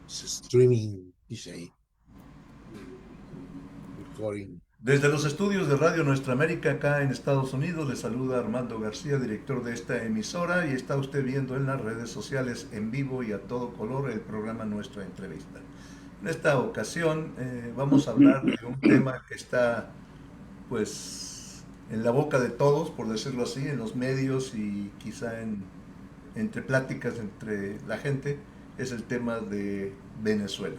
Streaming, dice ahí. Recording. Desde los estudios de Radio Nuestra América acá en Estados Unidos le saluda Armando García, director de esta emisora, y está usted viendo en las redes sociales en vivo y a todo color el programa Nuestra Entrevista. En esta ocasión vamos a hablar de un tema que está pues en la boca de todos, por decirlo así, en los medios y quizá entre pláticas entre la gente, es el tema de Venezuela.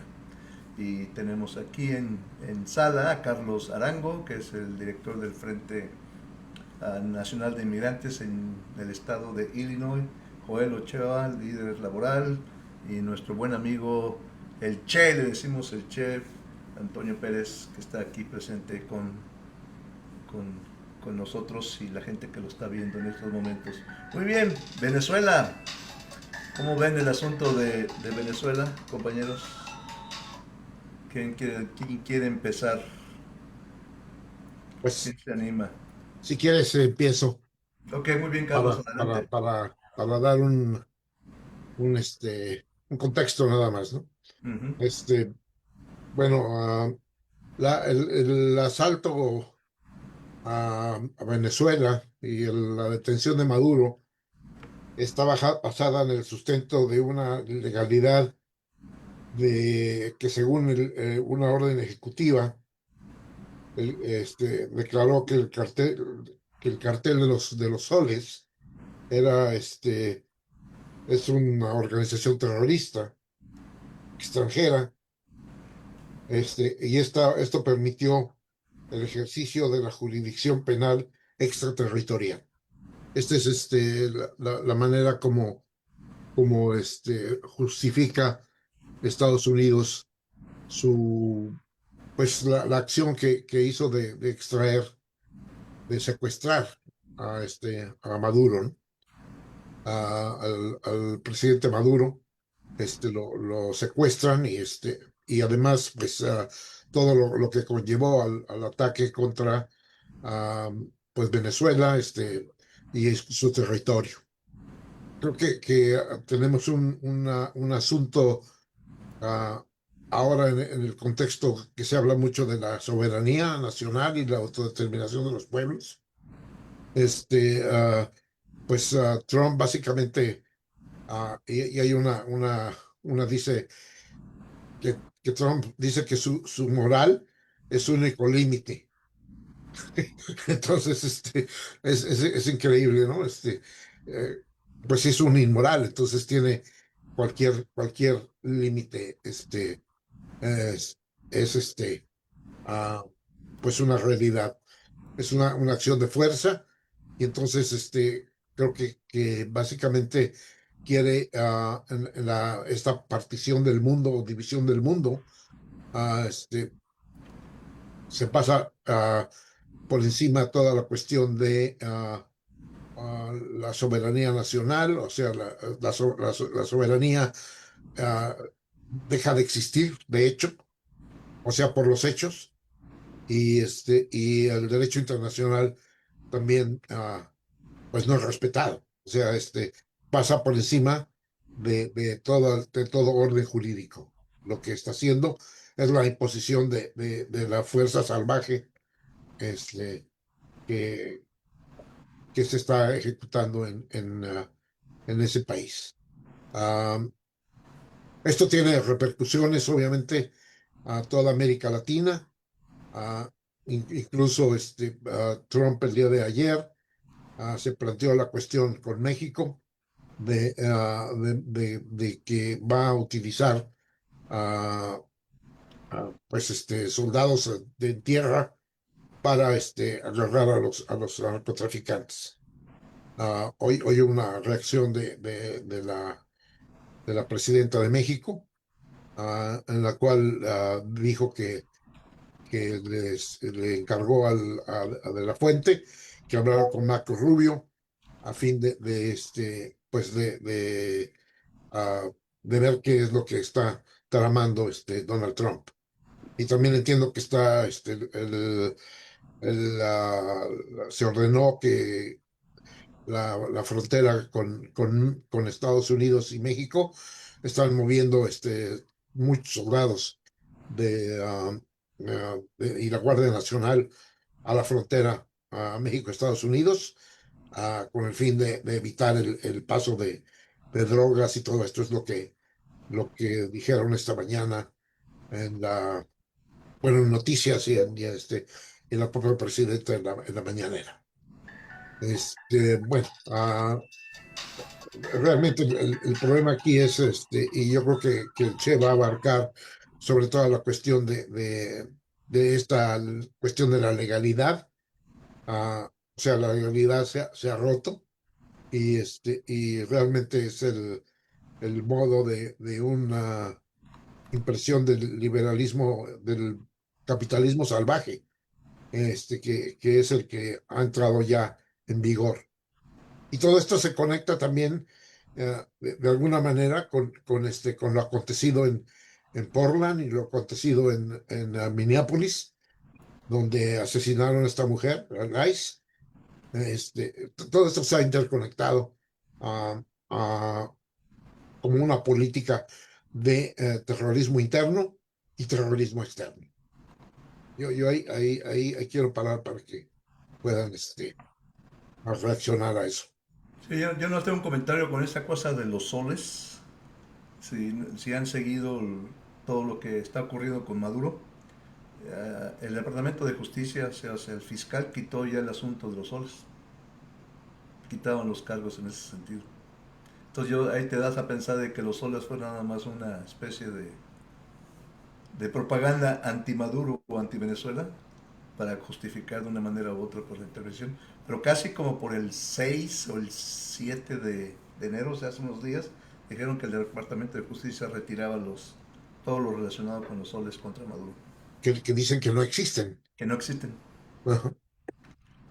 Y tenemos aquí en sala a Carlos Arango, que es el director del Frente Nacional de Inmigrantes en el estado de Illinois, Joel Ochoa, líder laboral, y nuestro buen amigo el Che, le decimos el Chef, Antonio Pérez, que está aquí presente con, con nosotros y la gente que lo está viendo en estos momentos. Muy bien, Venezuela. ¿Cómo ven el asunto de Venezuela, compañeros? Quién quiere empezar? ¿Quién Pues, se anima? si quieres, empiezo Ok, muy bien, Carlos, adelante. para dar un contexto nada más, ¿no? Ujú. Este, bueno, el asalto a Venezuela y la detención de Maduro está basada en el sustento de una legalidad que según una orden ejecutiva declaró que el cartel de los soles era es una organización terrorista extranjera, esto permitió el ejercicio de la jurisdicción penal extraterritorial. Esta es la manera como justifica Estados Unidos la acción que hizo de extraer, de secuestrar a Maduro, ¿no? Al presidente Maduro, lo secuestran y además, pues, todo lo que conllevó al ataque contra, ah, pues, Venezuela, y su territorio. Creo que tenemos un asunto, ah, ahora en el contexto que se habla mucho de la soberanía nacional y la autodeterminación de los pueblos. Este, ah, Trump básicamente, y hay dice que Trump dice que su moral es su único límite. Entonces, es increíble, ¿no? Eh, pues es un inmoral, entonces tiene cualquier límite, es, es ah, pues una realidad, es una acción de fuerza, y entonces, creo que básicamente quiere, esta partición del mundo o división del mundo, ah, este, se pasa, por encima toda la cuestión de, la soberanía nacional, o sea, la soberanía, ah, deja de existir, de hecho, o sea, por los hechos, y el derecho internacional también, pues no es respetado, o sea, pasa por encima de todo orden jurídico. Lo que está haciendo es la imposición de la fuerza salvaje, este, que, que se está ejecutando en ese país. Am, Esto tiene repercusiones, obviamente, a toda América Latina. ah, Incluso, Trump el día de ayer, se planteó la cuestión con México de que va a utilizar, ah, pues, soldados de tierra para, agarrar a los narcotraficantes. Hoy una reacción de la presidenta de México, en la cual, dijo que le encargó a De La Fuente que hablara con Marco Rubio a fin pues de ver qué es lo que está tramando, Donald Trump. Y también entiendo que se ordenó la frontera con Estados Unidos y México, están moviendo muchos soldados y la Guardia Nacional a la frontera a México-Estados Unidos, con el fin de evitar el paso de drogas y todo esto. Es lo que dijeron esta mañana en en noticias y la propia presidenta en la mañanera. Bueno, realmente el problema aquí es y yo creo que el Che va a abarcar sobre todo la cuestión de esta cuestión de la legalidad. O sea, la legalidad se ha roto y realmente es el modo de una impresión del liberalismo, del capitalismo salvaje, que es el que ha entrado ya en vigor. Y todo esto se conecta también de alguna manera con lo acontecido en Portland y lo acontecido en Minneapolis, donde asesinaron a esta mujer, a Rice. Todo esto se ha interconectado ah, ah, como una política de terrorismo interno y terrorismo externo. Yo ahí quiero parar para que puedan a reaccionar a eso. Sí, yo no tengo un comentario con esa cosa de los soles. Si han seguido todo lo que está ocurriendo con Maduro, el Departamento de Justicia, o sea, el fiscal quitó ya el asunto de los soles. Quitaban los cargos en ese sentido. Entonces ahí te das a pensar de que los soles fue nada más una especie de propaganda anti-Maduro o anti-Venezuela para justificar de una manera u otra por la intervención. Pero casi como por el 6 o el 7 de enero, o sea, hace unos días, dijeron que el Departamento de Justicia retiraba todo lo relacionado con los soles contra Maduro, Que dicen que no existen. que no existen. Ajá.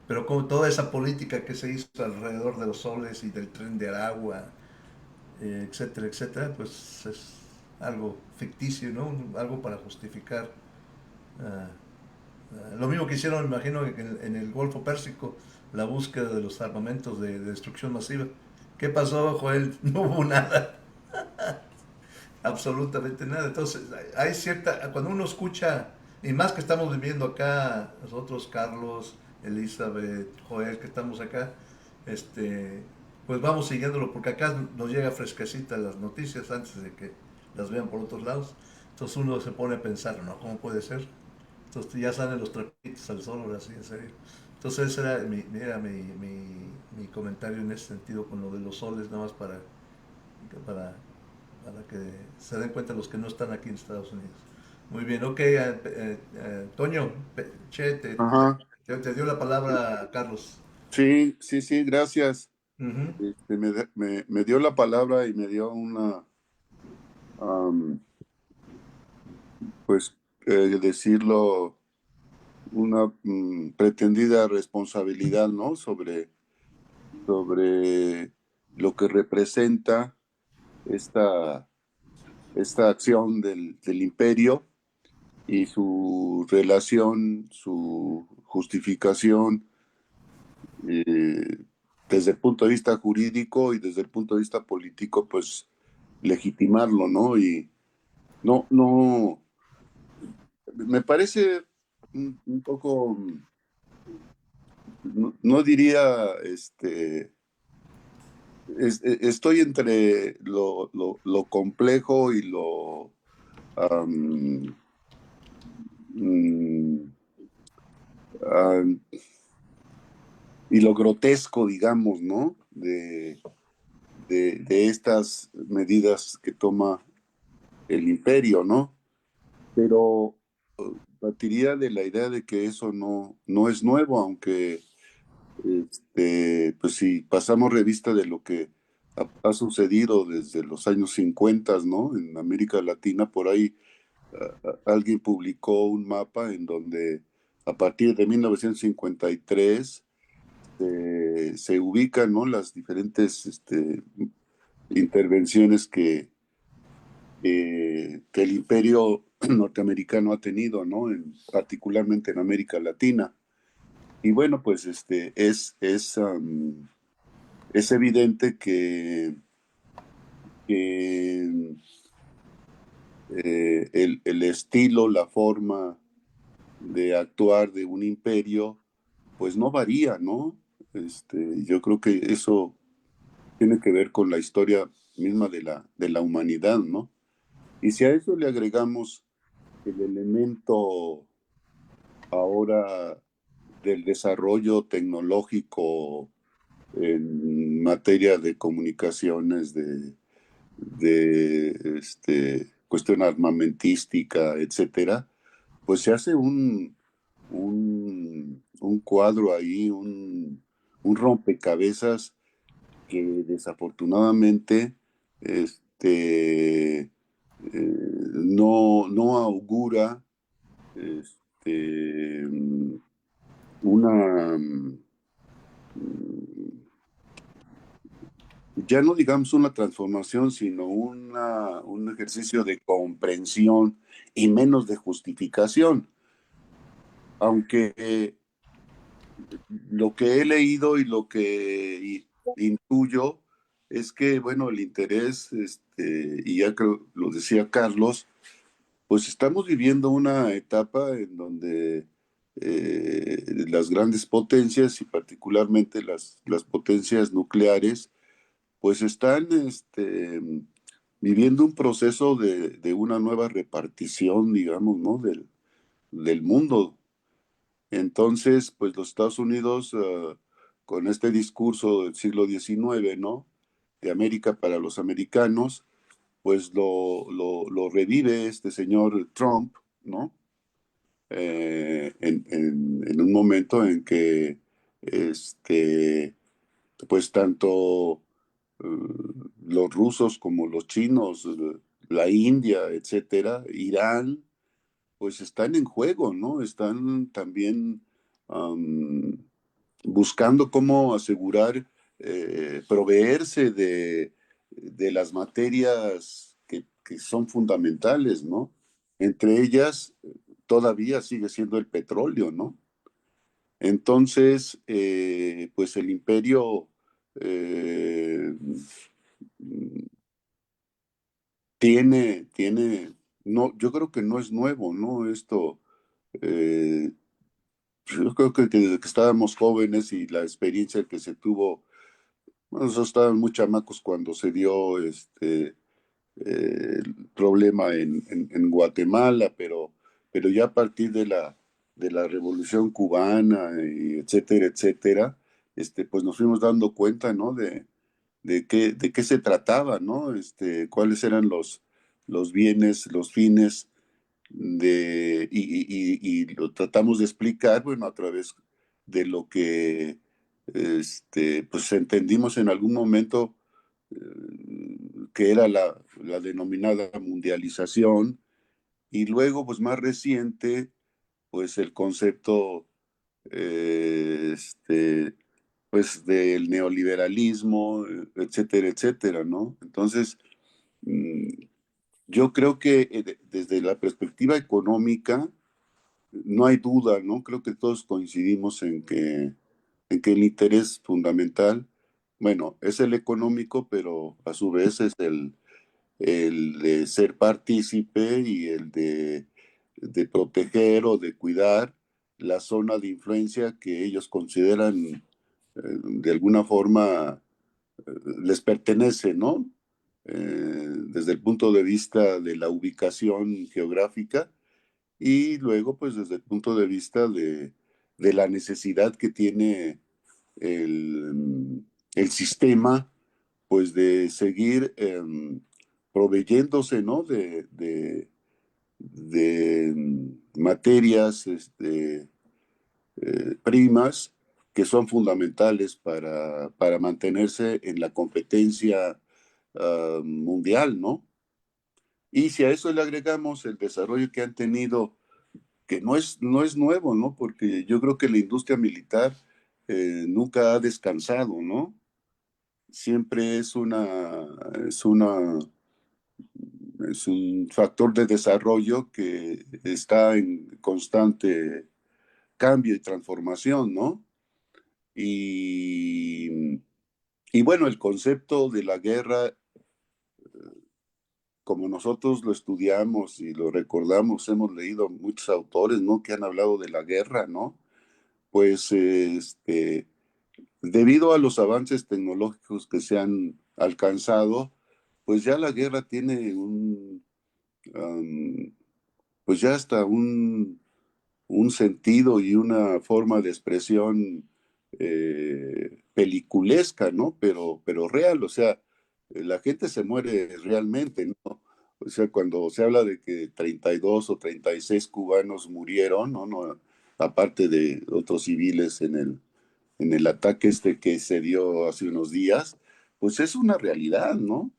Pero como toda esa política que se hizo alrededor de los soles y del tren de Aragua, etcétera, etcétera, pues es algo ficticio, ¿no? Algo para justificar. Lo mismo que hicieron, me imagino, en el Golfo Pérsico, la búsqueda de los armamentos de destrucción masiva. ¿Qué pasó, Joel? No hubo nada, absolutamente nada. Entonces, hay cierta, cuando uno escucha, y más que estamos viviendo acá, nosotros, Carlos, Elizabeth, Joel, que estamos acá, pues vamos siguiéndolo, porque acá nos llega fresquecita las noticias antes de que las vean por otros lados. Entonces uno se pone a pensar, ¿no? ¿Cómo puede ser? Entonces ya salen los trapitos al sol, ahora sí, en serio. Entonces ese era mi comentario en ese sentido con lo de los soles, nada más para, para que se den cuenta los que no están aquí en Estados Unidos. Muy bien, ok, Toño, Che, Ajá, te dio la palabra Carlos. sí, sí, sí, gracias. Ujú. Me dio la palabra y me dio am, pues, decirlo, una pretendida responsabilidad, ¿no? Sobre lo que representa esta, esta acción del imperio y su relación, su justificación eh, desde el punto de vista jurídico y desde el punto de vista político, pues legitimarlo, ¿no? Y no, me parece un poco, no diría, estoy entre lo complejo y am, mm, am, y lo grotesco, digamos, ¿no? De estas medidas que toma el imperio, ¿no? Pero partiría de la idea de que eso no es nuevo, aunque pues si pasamos revista de lo que ha sucedido desde los años 50, ¿no? En América Latina, por ahí alguien publicó un mapa en donde a partir de 1953 se ubican, ¿no? Las diferentes intervenciones que el imperio norteamericano ha tenido, ¿no? Particularmente en América Latina. Y bueno, pues es evidente que el estilo, la forma de actuar de un imperio, pues no varía, ¿no? Yo creo que eso tiene que ver con la historia misma de la humanidad, ¿no? Y si a eso le agregamos el elemento ahora del desarrollo tecnológico en materia de comunicaciones, de cuestión armamentística, etcétera, pues se hace un cuadro ahí, un rompecabezas que desafortunadamente no augura este, una, ya no digamos una transformación, sino un ejercicio de comprensión y menos de justificación. Aunque lo que he leído y lo que intuyo es que, bueno, el interés, y ya creo, lo decía Carlos, pues estamos viviendo una etapa en donde las grandes potencias y particularmente las potencias nucleares, pues están viviendo un proceso de una nueva repartición, digamos, ¿no? Del mundo. Entonces, pues los Estados Unidos, con este discurso del siglo XIX, ¿no? De América para los americanos, pues lo revive este señor Trump, ¿no? En un momento en que, pues tanto los rusos como los chinos, la India, etcétera, Irán, pues están en juego, ¿no? Están también um, buscando cómo asegurar proveerse de las materias que son fundamentales, ¿no? Entre ellas, todavía sigue siendo el petróleo, ¿no? Entonces, pues el imperio eh, no, yo creo que no es nuevo, ¿no? Eh, yo creo que desde que estábamos jóvenes y la experiencia que se tuvo, bueno, nosotros estábamos muy chamacos cuando se dio el problema en Guatemala, pero ya a partir de la Revolución Cubana, y etcétera, etcétera, pues nos fuimos dando cuenta, ¿no? De qué se trataba, ¿no? Cuáles eran los bienes, los fines y lo tratamos de explicar, bueno, a través de lo que pues entendimos en algún momento que era la denominada mundialización, y luego, pues más reciente, pues el concepto pues del neoliberalismo, etcétera, etcétera, ¿no? Entonces, mm, yo creo que desde la perspectiva económica, no hay duda, ¿no? Creo que todos coincidimos en que el interés fundamental, bueno, es el económico, pero a su vez es el de ser partícipe y el de proteger o de cuidar la zona de influencia que ellos consideran de alguna forma les pertenece, ¿no? Desde el punto de vista de la ubicación geográfica y luego pues desde el punto de vista de la necesidad que tiene el sistema pues de seguir proveyéndose, ¿no? De materias primas que son fundamentales para mantenerse en la competencia mundial, ¿no? Y si a eso le agregamos el desarrollo que han tenido, que no es nuevo, ¿no? Porque yo creo que la industria militar nunca ha descansado, ¿no? Siempre es un factor de desarrollo que está en constante cambio y transformación, ¿no? Y Y bueno, el concepto de la guerra, como nosotros lo estudiamos y lo recordamos, hemos leído muchos autores, ¿no? Que han hablado de la guerra, ¿no? Pues, debido a los avances tecnológicos que se han alcanzado, pues ya la guerra tiene um, pues ya hasta un sentido y una forma de expresión peliculesca, ¿no? Pero real, o sea, la gente se muere realmente, ¿no? O sea, cuando se habla de que 32 o 36 cubanos murieron, ¿no? No, aparte de otros civiles en el ataque este que se dio hace unos días, pues es una realidad, ¿no?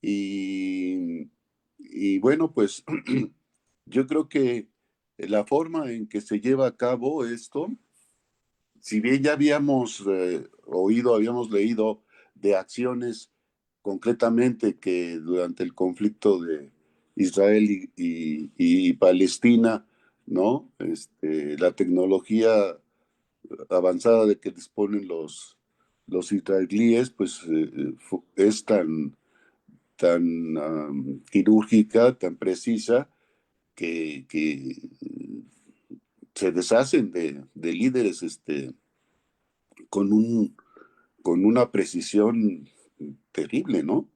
Y, y bueno, pues yo creo que la forma en que se lleva a cabo esto, si bien ya habíamos oído, habíamos leído de acciones concretamente que durante el conflicto de Israel y Palestina, ¿no? La tecnología avanzada de que disponen los israelíes, pues es tan quirúrgica, tan precisa, que se deshacen de líderes con, un, con una precisión terrible, ¿no?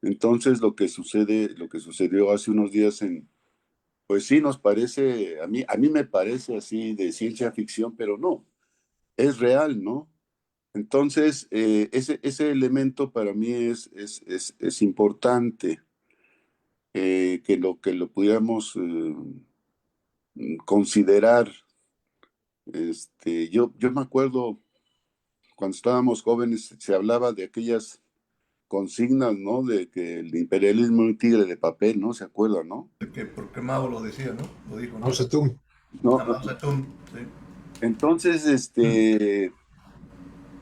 Entonces lo que sucedió hace unos días pues sí nos parece, a mí me parece así de ciencia ficción, pero no, es real, ¿no? Entonces, ese elemento para mí es importante, que lo pudiéramos considerar. Yo me acuerdo cuando estábamos jóvenes, se hablaba de aquellas consignas, ¿no? De que el imperialismo es un tigre de papel, ¿no? ¿Se acuerdan, no? Que porque Mao lo decía, ¿no? Lo dijo, Mao ¿no? Zedong. No, A Mao Zedong, sí. entonces,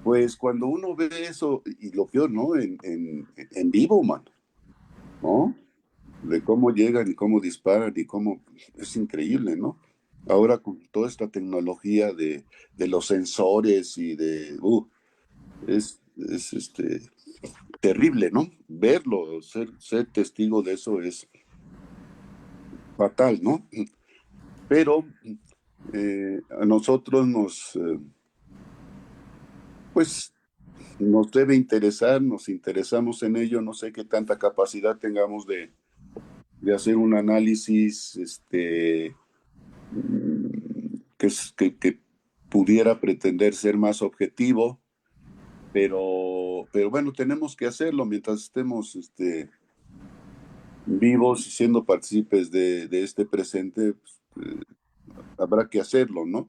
pues cuando uno ve eso, y lo peor, ¿no? En vivo, mano, ¿no? De cómo llegan y cómo disparan y cómo es increíble, ¿no? Ahora con toda esta tecnología de los sensores y es terrible, ¿no? Verlo, ser testigo de eso es fatal, ¿no? Pero a nosotros pues, nos debe interesar, nos interesamos en ello, no sé qué tanta capacidad tengamos de hacer un análisis, que pudiera pretender ser más objetivo, pero bueno, tenemos que hacerlo mientras estemos, vivos y siendo partícipes de este presente, pues, habrá que hacerlo, ¿no?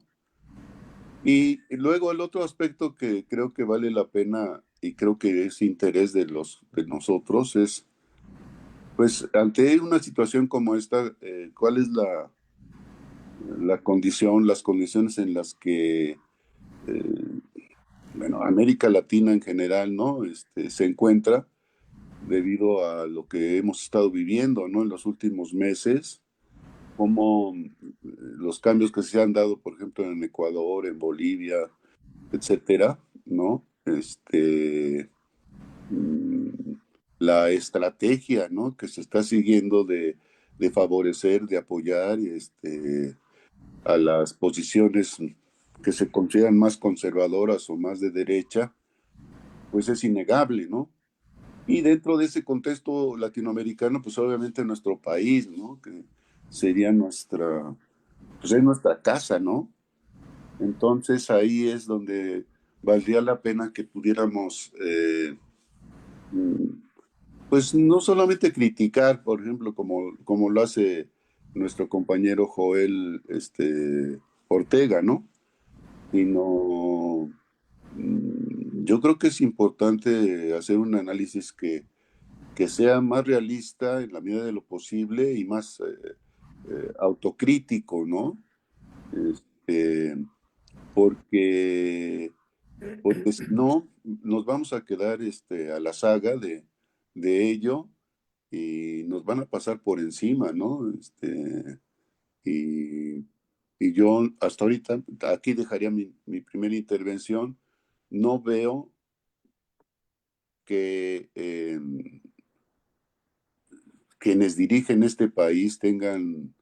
Y luego el otro aspecto que creo que vale la pena y creo que es interés de nosotros es, pues, ante una situación como esta, ¿cuál es la condición, las condiciones en las que, eh, bueno, América Latina en general, ¿no? Se encuentra debido a lo que hemos estado viviendo, ¿no? En los últimos meses, como los cambios que se han dado, por ejemplo, en Ecuador, en Bolivia, etcétera, ¿no? Mm, la estrategia, ¿no? Que se está siguiendo de favorecer, de apoyar a las posiciones que se consideran más conservadoras o más de derecha, pues es innegable, ¿no? Y dentro de ese contexto latinoamericano, pues obviamente nuestro país, ¿no? Que sería pues es nuestra casa, ¿no? Entonces ahí es donde valdría la pena que pudiéramos, mm, pues no solamente criticar, por ejemplo, como lo hace nuestro compañero Joel Ortega, ¿no? Sino, yo creo que es importante hacer un análisis que sea más realista en la medida de lo posible y más autocrítico, ¿no? Este, porque, porque si no, nos vamos a quedar a la saga de ello y nos van a pasar por encima, ¿no? Y, y yo hasta ahorita, aquí dejaría mi primera intervención, no veo que quienes dirigen este país tengan,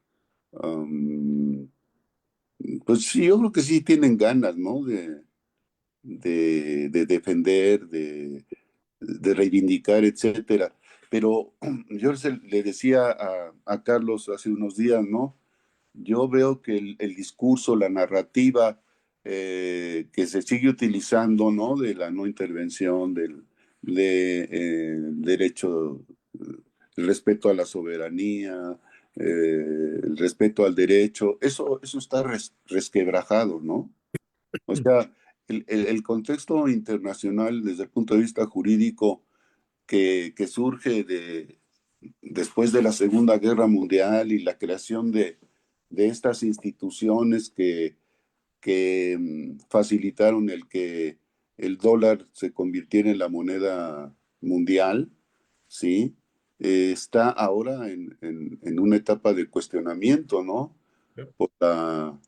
pues sí, yo creo que sí tienen ganas, ¿no? De defender, de reivindicar, etcétera. Pero yo le decía a Carlos hace unos días, ¿no? Yo veo que el discurso, la narrativa que se sigue utilizando, ¿no? De la no intervención, derecho, el respeto a la soberanía, el respeto al derecho, eso está resquebrajado, ¿no? O sea, el contexto internacional desde el punto de vista jurídico que surge después de la Segunda Guerra Mundial y la creación de estas instituciones que facilitaron el que el dólar se convirtiera en la moneda mundial, ¿sí? Está ahora en una etapa de cuestionamiento, ¿no? Por la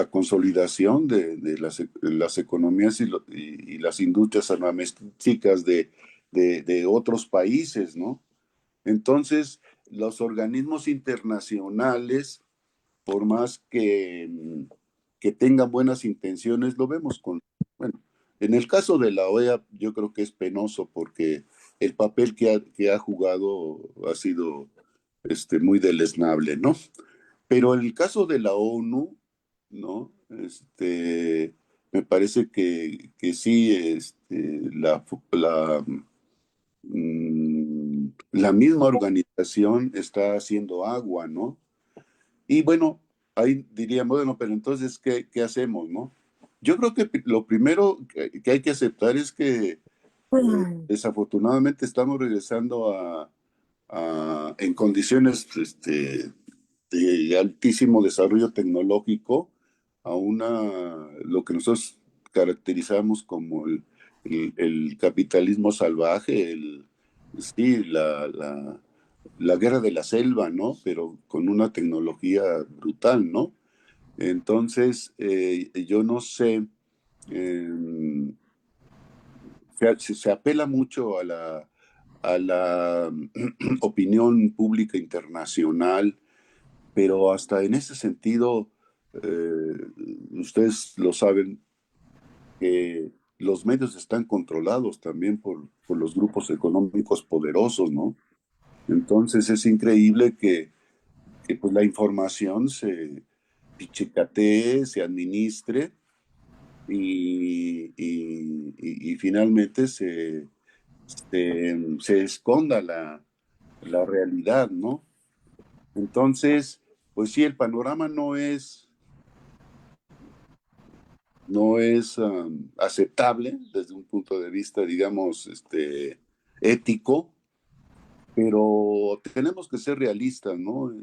consolidación de las economías y las industrias armamentísticas de otros países, ¿no? Entonces, los organismos internacionales, por más que tengan buenas intenciones, lo vemos bueno, en el caso de la OEA, yo creo que es penoso porque el papel que ha jugado ha sido muy deleznable, ¿no? Pero en el caso de la ONU, ¿no? Me parece que sí, la misma organización está haciendo agua, ¿no? Y bueno, ahí diríamos, bueno, pero entonces, ¿qué hacemos, no? Yo creo que lo primero que hay que aceptar es que desafortunadamente estamos regresando en condiciones de altísimo desarrollo tecnológico a lo que nosotros caracterizamos como el capitalismo salvaje, sí, la guerra de la selva, ¿no? Pero con una tecnología brutal, ¿no? Entonces, yo no sé, se apela mucho a la opinión pública internacional, pero hasta en ese sentido, ustedes lo saben, que los medios están controlados también por los grupos económicos poderosos, ¿no? Entonces es increíble que pues la información se pichicatee, se administre y finalmente se esconda la realidad, ¿no? Entonces, pues sí, el panorama no es aceptable desde un punto de vista, digamos, ético, pero tenemos que ser realistas, ¿no?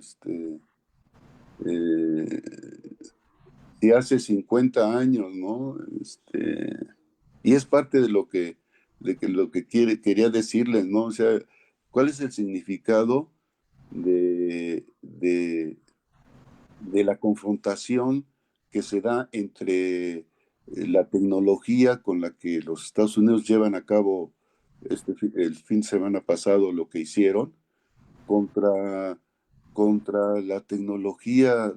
Eh, si hace 50 años, ¿no? Y es parte de lo que quería decirles, ¿no? O sea, ¿cuál es el significado de la confrontación que se da entre la tecnología con la que los Estados Unidos llevan a cabo el fin de semana pasado lo que hicieron contra la tecnología,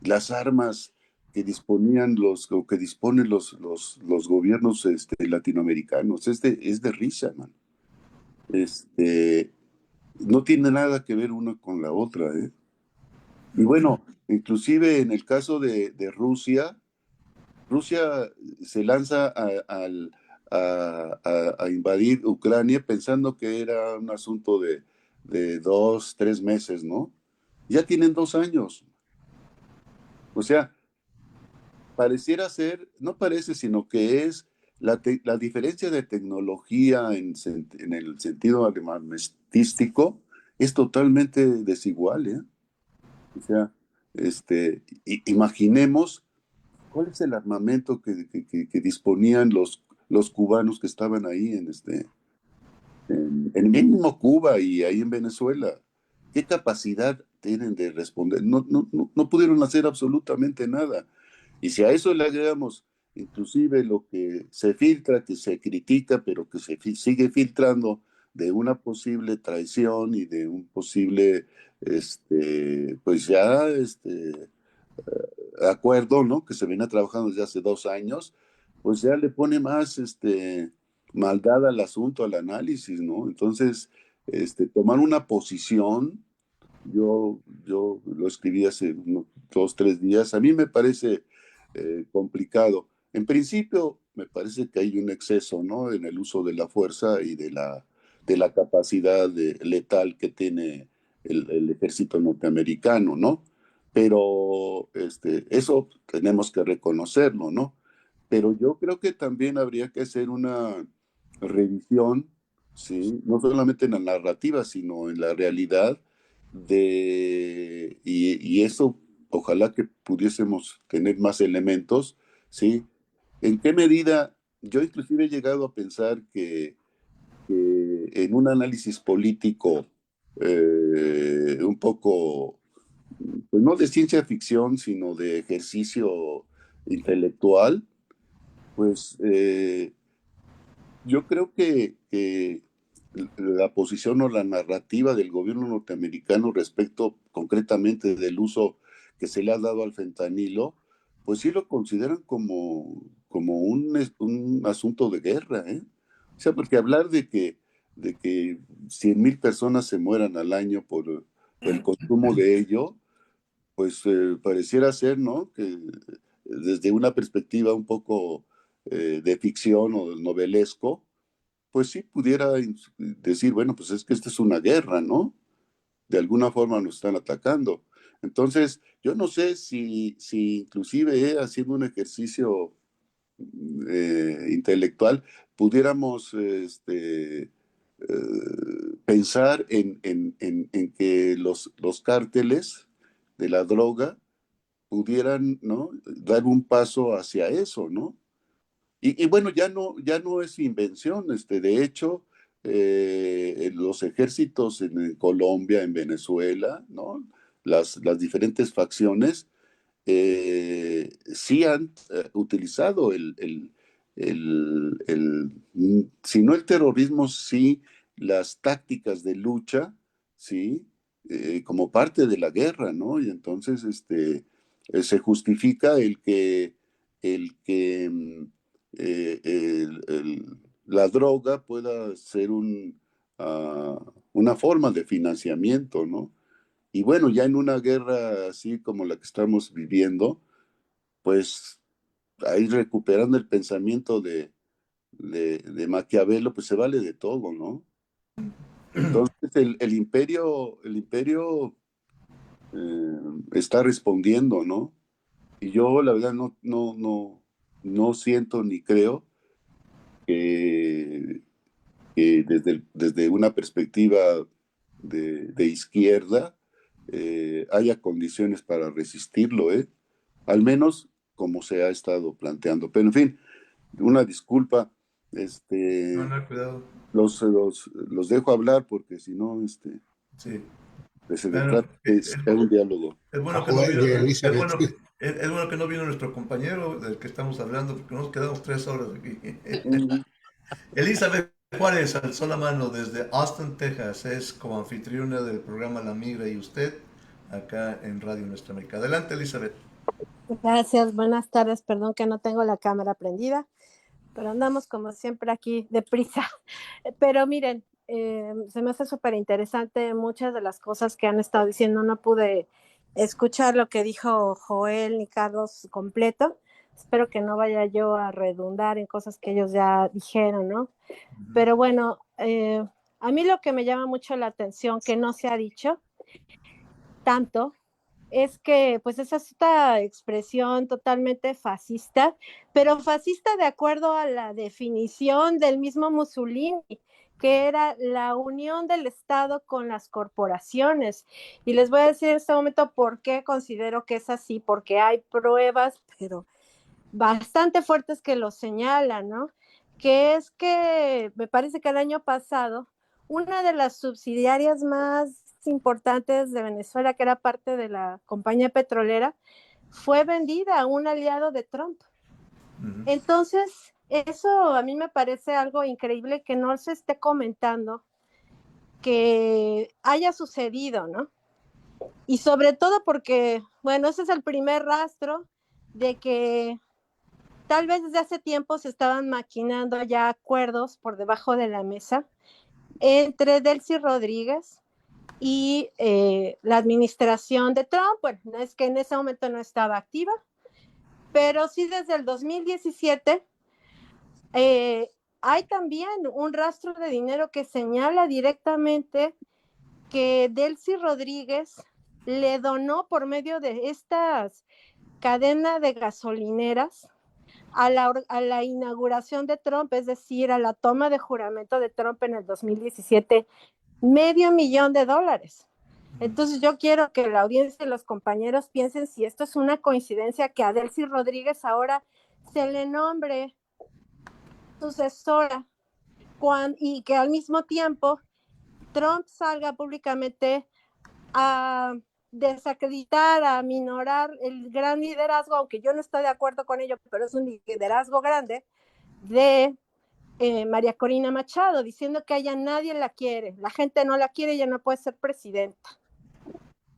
las armas que disponían o que disponen los gobiernos latinoamericanos? Es de risa, man. No tiene nada que ver una con la otra, ¿eh? Y bueno, inclusive en el caso de Rusia se lanza a invadir Ucrania pensando que era un asunto de 2, 3 meses, ¿no? Ya tienen 2 años. O sea, pareciera ser, no parece, sino que es la diferencia de tecnología en el sentido armamentístico es totalmente desigual, ¿eh? O sea, imaginemos cuál es el armamento que disponían los cubanos que estaban ahí en mismo Cuba y ahí en Venezuela. ¿Qué capacidad tienen de responder? No pudieron hacer absolutamente nada. Y si a eso le agregamos inclusive lo que se filtra, que se critica, pero que se sigue filtrando de una posible traición y de un posible, pues ya, acuerdo, ¿no? Que se viene trabajando desde hace 2 años, pues ya le pone más, maldad al asunto, al análisis, ¿no? Entonces, tomar una posición, yo lo escribí hace unos 2, 3 días, a mí me parece complicado. En principio, me parece que hay un exceso, ¿no? En el uso de la fuerza y de la capacidad letal que tiene el ejército norteamericano, ¿no? Pero eso tenemos que reconocerlo, ¿no? Pero yo creo que también habría que hacer una revisión, ¿sí? No solamente en la narrativa, sino en la realidad y eso, ojalá que pudiésemos tener más elementos, ¿sí? ¿En qué medida? Yo inclusive he llegado a pensar que en un análisis político un poco, pues no de ciencia ficción, sino de ejercicio intelectual, pues yo creo que la posición o la narrativa del gobierno norteamericano respecto concretamente del uso que se le ha dado al fentanilo, pues sí lo consideran como un asunto de guerra, ¿eh? O sea, porque hablar de que 100,000 personas se mueran al año por el consumo de ello, pues pareciera ser, ¿no? Que desde una perspectiva un poco de ficción o novelesco, pues sí pudiera decir, bueno, pues es que esta es una guerra, ¿no? De alguna forma nos están atacando. Entonces, yo no sé si inclusive haciendo un ejercicio intelectual, pudiéramos pensar en que los cárteles de la droga pudieran, ¿no? Dar un paso hacia eso, ¿no? Y bueno, ya no es invención, de hecho, en los ejércitos en Colombia, en Venezuela, ¿no? Las diferentes facciones sí han utilizado si no el terrorismo, sí las tácticas de lucha, sí, como parte de la guerra, ¿no? Y entonces se justifica el que la droga pueda ser una forma de financiamiento, ¿no? Y bueno, ya en una guerra así como la que estamos viviendo, pues ahí recuperando el pensamiento de Maquiavelo, pues se vale de todo, ¿no? Entonces el imperio está respondiendo, ¿no? Y yo la verdad no siento ni creo que, que desde una perspectiva de izquierda haya condiciones para resistirlo, ¿eh? Al menos como se ha estado planteando. Pero en fin, una disculpa, No, no, cuidado. los dejo hablar porque si no, Sí. se Bueno, trata de ser un diálogo. es bueno que no Joel vino, de es Elizabeth. bueno, es bueno que no vino nuestro compañero del que estamos hablando, porque nos quedamos 3 horas aquí. Ujú. Elizabeth Juárez alzó la mano desde Austin, Texas. Es coanfitriona del programa La Migra y Usted, acá en Radio Nuestra América. Adelante, Elizabeth. Gracias, buenas tardes. Perdón que no tengo la cámara prendida, pero andamos como siempre aquí deprisa. Pero miren, se me hace súper interesante muchas de las cosas que han estado diciendo. No pude escuchar lo que dijo Joel ni Carlos completo. Espero que no vaya yo a redundar en cosas que ellos ya dijeron, ¿no? Pero bueno, a mí lo que me llama mucho la atención, que no se ha dicho tanto, es que pues es esta expresión totalmente fascista, pero fascista de acuerdo a la definición del mismo Mussolini, que era la unión del Estado con las corporaciones. Y les voy a decir en este momento por qué considero que es así, porque hay pruebas, pero bastante fuertes que lo señalan, ¿no? Que es que me parece que el año pasado una de las subsidiarias más importantes de Venezuela, que era parte de la compañía petrolera, fue vendida a un aliado de Trump. Entonces, eso a mí me parece algo increíble que no se esté comentando, que haya sucedido, ¿no? Y sobre todo porque, bueno, ese es el primer rastro de que tal vez desde hace tiempo se estaban maquinando ya acuerdos por debajo de la mesa entre Delcy Rodríguez y la administración de Trump. Bueno, es que en ese momento no estaba activa, pero sí desde el 2017 hay también un rastro de dinero que señala directamente que Delcy Rodríguez le donó por medio de estas cadenas de gasolineras a la inauguración de Trump, es decir, a la toma de juramento de Trump en el 2017, $500,000. Entonces yo quiero que la audiencia y los compañeros piensen si esto es una coincidencia que a Delcy Rodríguez ahora se le nombre sucesora y que al mismo tiempo Trump salga públicamente a desacreditar, a minorar el gran liderazgo, aunque yo no estoy de acuerdo con ello, pero es un liderazgo grande, de María Corina Machado, diciendo que a ella nadie la quiere, la gente no la quiere, ella no puede ser presidenta.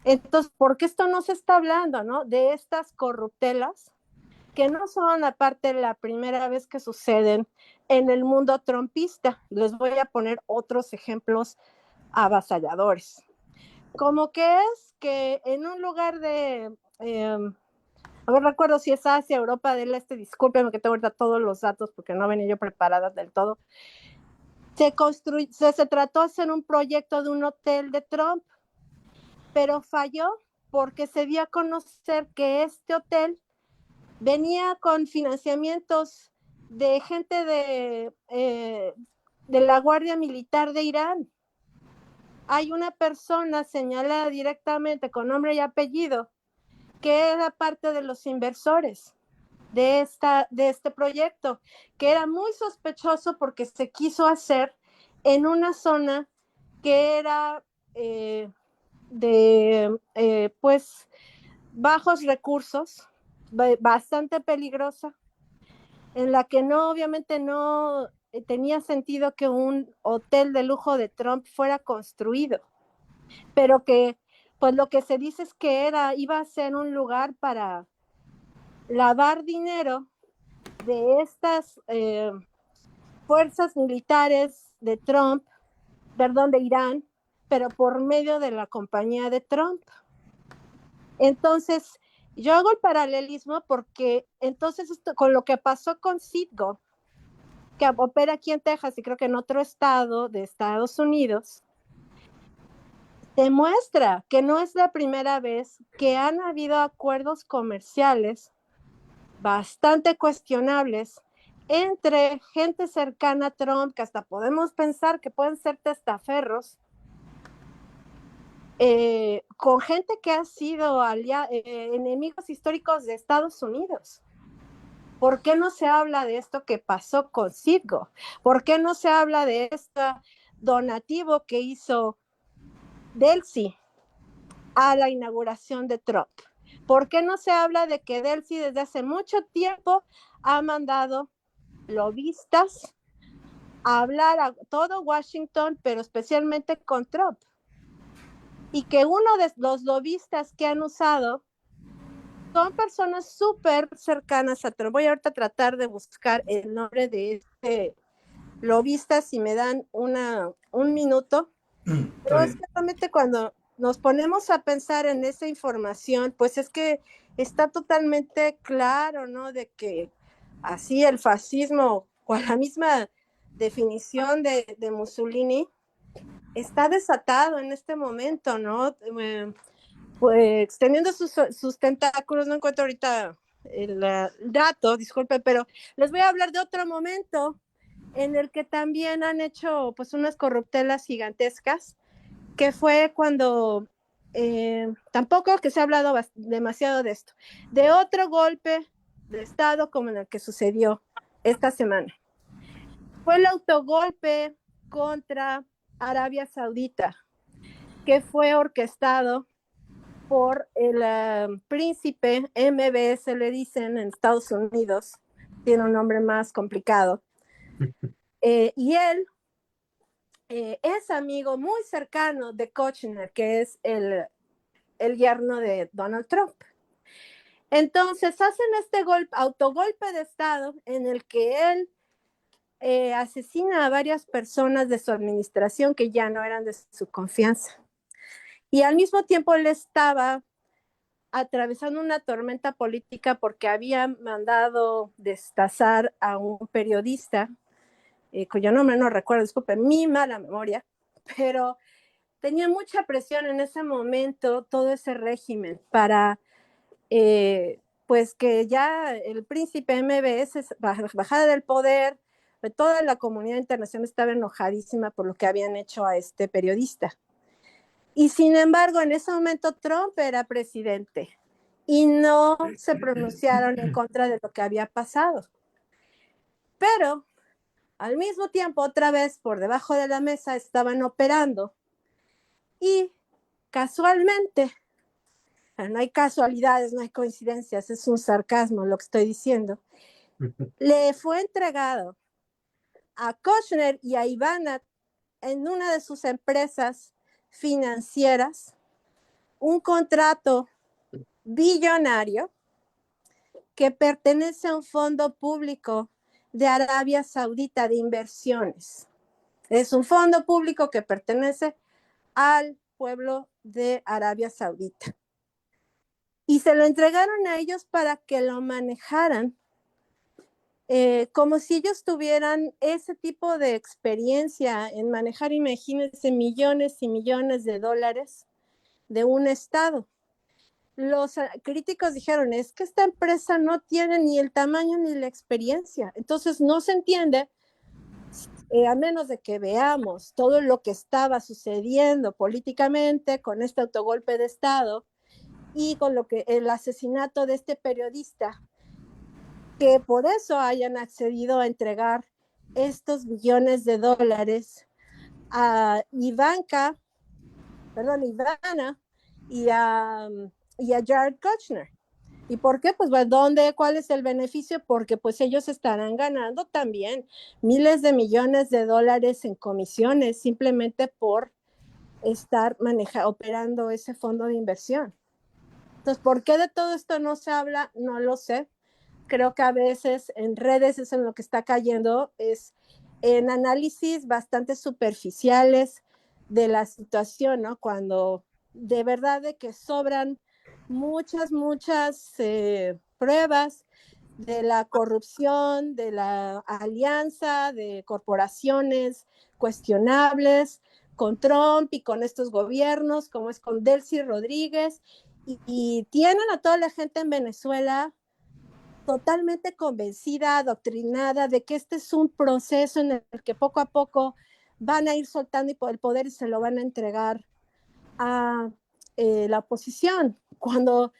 Entonces, ¿por qué esto no se está hablando, no? De estas corruptelas, que no son aparte la primera vez que suceden en el mundo trumpista. Les voy a poner otros ejemplos avasalladores. Como que es que en un lugar de, a ver, recuerdo si es Asia, Europa del Este, discúlpenme que tengo ahorita todos los datos porque no venía yo preparada del todo, se trató de hacer un proyecto de un hotel de Trump, pero falló porque se dio a conocer que este hotel venía con financiamientos de gente de la Guardia Militar de Irán. Hay una persona señalada directamente con nombre y apellido que era parte de los inversores de este proyecto, que era muy sospechoso porque se quiso hacer en una zona que era pues bajos recursos, bastante peligrosa, en la que obviamente no tenía sentido que un hotel de lujo de Trump fuera construido, pero que pues lo que se dice es que iba a ser un lugar para lavar dinero de estas fuerzas militares de Trump, perdón, de Irán, pero por medio de la compañía de Trump. Entonces, yo hago el paralelismo porque entonces con lo que pasó con Citgo, que opera aquí en Texas y creo que en otro estado de Estados Unidos, demuestra que no es la primera vez que han habido acuerdos comerciales bastante cuestionables entre gente cercana a Trump, que hasta podemos pensar que pueden ser testaferros, con gente que ha sido enemigos históricos de Estados Unidos. ¿Por qué no se habla de esto que pasó con Citgo? ¿Por qué no se habla de este donativo que hizo Delcy a la inauguración de Trump? ¿Por qué no se habla de que Delcy desde hace mucho tiempo ha mandado lobistas a hablar a todo Washington, pero especialmente con Trump? Y que uno de los lobistas que han usado son personas súper cercanas a Trump. Voy ahorita a tratar de buscar el nombre de este lobista, si me dan un minuto. Pero es que realmente cuando nos ponemos a pensar en esa información, pues es que está totalmente claro, ¿no? De que así el fascismo, con la misma definición de Mussolini, está desatado en este momento, ¿no? Pues extendiendo sus tentáculos, no encuentro ahorita el dato, disculpe, pero les voy a hablar de otro momento en el que también han hecho pues unas corruptelas gigantescas, que fue cuando, tampoco que se ha hablado demasiado de esto, de otro golpe de Estado como en el que sucedió esta semana. Fue el autogolpe contra Arabia Saudita, que fue orquestado por el príncipe MBS, le dicen en Estados Unidos, tiene un nombre más complicado. Y él es amigo muy cercano de Kushner, que es el yerno de Donald Trump. Entonces hacen este autogolpe de Estado en el que él asesina a varias personas de su administración que ya no eran de su confianza. Y al mismo tiempo él estaba atravesando una tormenta política porque había mandado destazar a un periodista, cuyo nombre no recuerdo, disculpe, mi mala memoria, pero tenía mucha presión en ese momento todo ese régimen para pues que ya el príncipe MBS bajara del poder. Toda la comunidad internacional estaba enojadísima por lo que habían hecho a este periodista. Y sin embargo, en ese momento Trump era presidente y no se pronunciaron en contra de lo que había pasado. Pero al mismo tiempo, otra vez por debajo de la mesa estaban operando y casualmente, no hay casualidades, no hay coincidencias, es un sarcasmo lo que estoy diciendo, le fue entregado a Kushner y a Ivana en una de sus empresas financieras un contrato billonario que pertenece a un fondo público de Arabia Saudita de inversiones. Es un fondo público que pertenece al pueblo de Arabia Saudita. Y se lo entregaron a ellos para que lo manejaran como si ellos tuvieran ese tipo de experiencia en manejar, imagínense, millones y millones de dólares de un estado. Los críticos dijeron, es que esta empresa no tiene ni el tamaño ni la experiencia. Entonces no se entiende, a menos de que veamos todo lo que estaba sucediendo políticamente con este autogolpe de Estado y con lo que el asesinato de este periodista, que por eso hayan accedido a entregar estos billones de dólares a Ivana y a Jared Kushner. ¿Y por qué? Pues, ¿cuál es el beneficio? Porque pues ellos estarán ganando también miles de millones de dólares en comisiones simplemente por estar operando ese fondo de inversión. Entonces, ¿por qué de todo esto no se habla? No lo sé. Creo que a veces en redes es en lo que está cayendo, es en análisis bastante superficiales de la situación, ¿no? Cuando de verdad de que sobran muchas pruebas de la corrupción, de la alianza de corporaciones cuestionables con Trump y con estos gobiernos, como es con Delcy Rodríguez, y tienen a toda la gente en Venezuela totalmente convencida, adoctrinada de que este es un proceso en el que poco a poco van a ir soltando el poder y se lo van a entregar a la oposición. Cuando,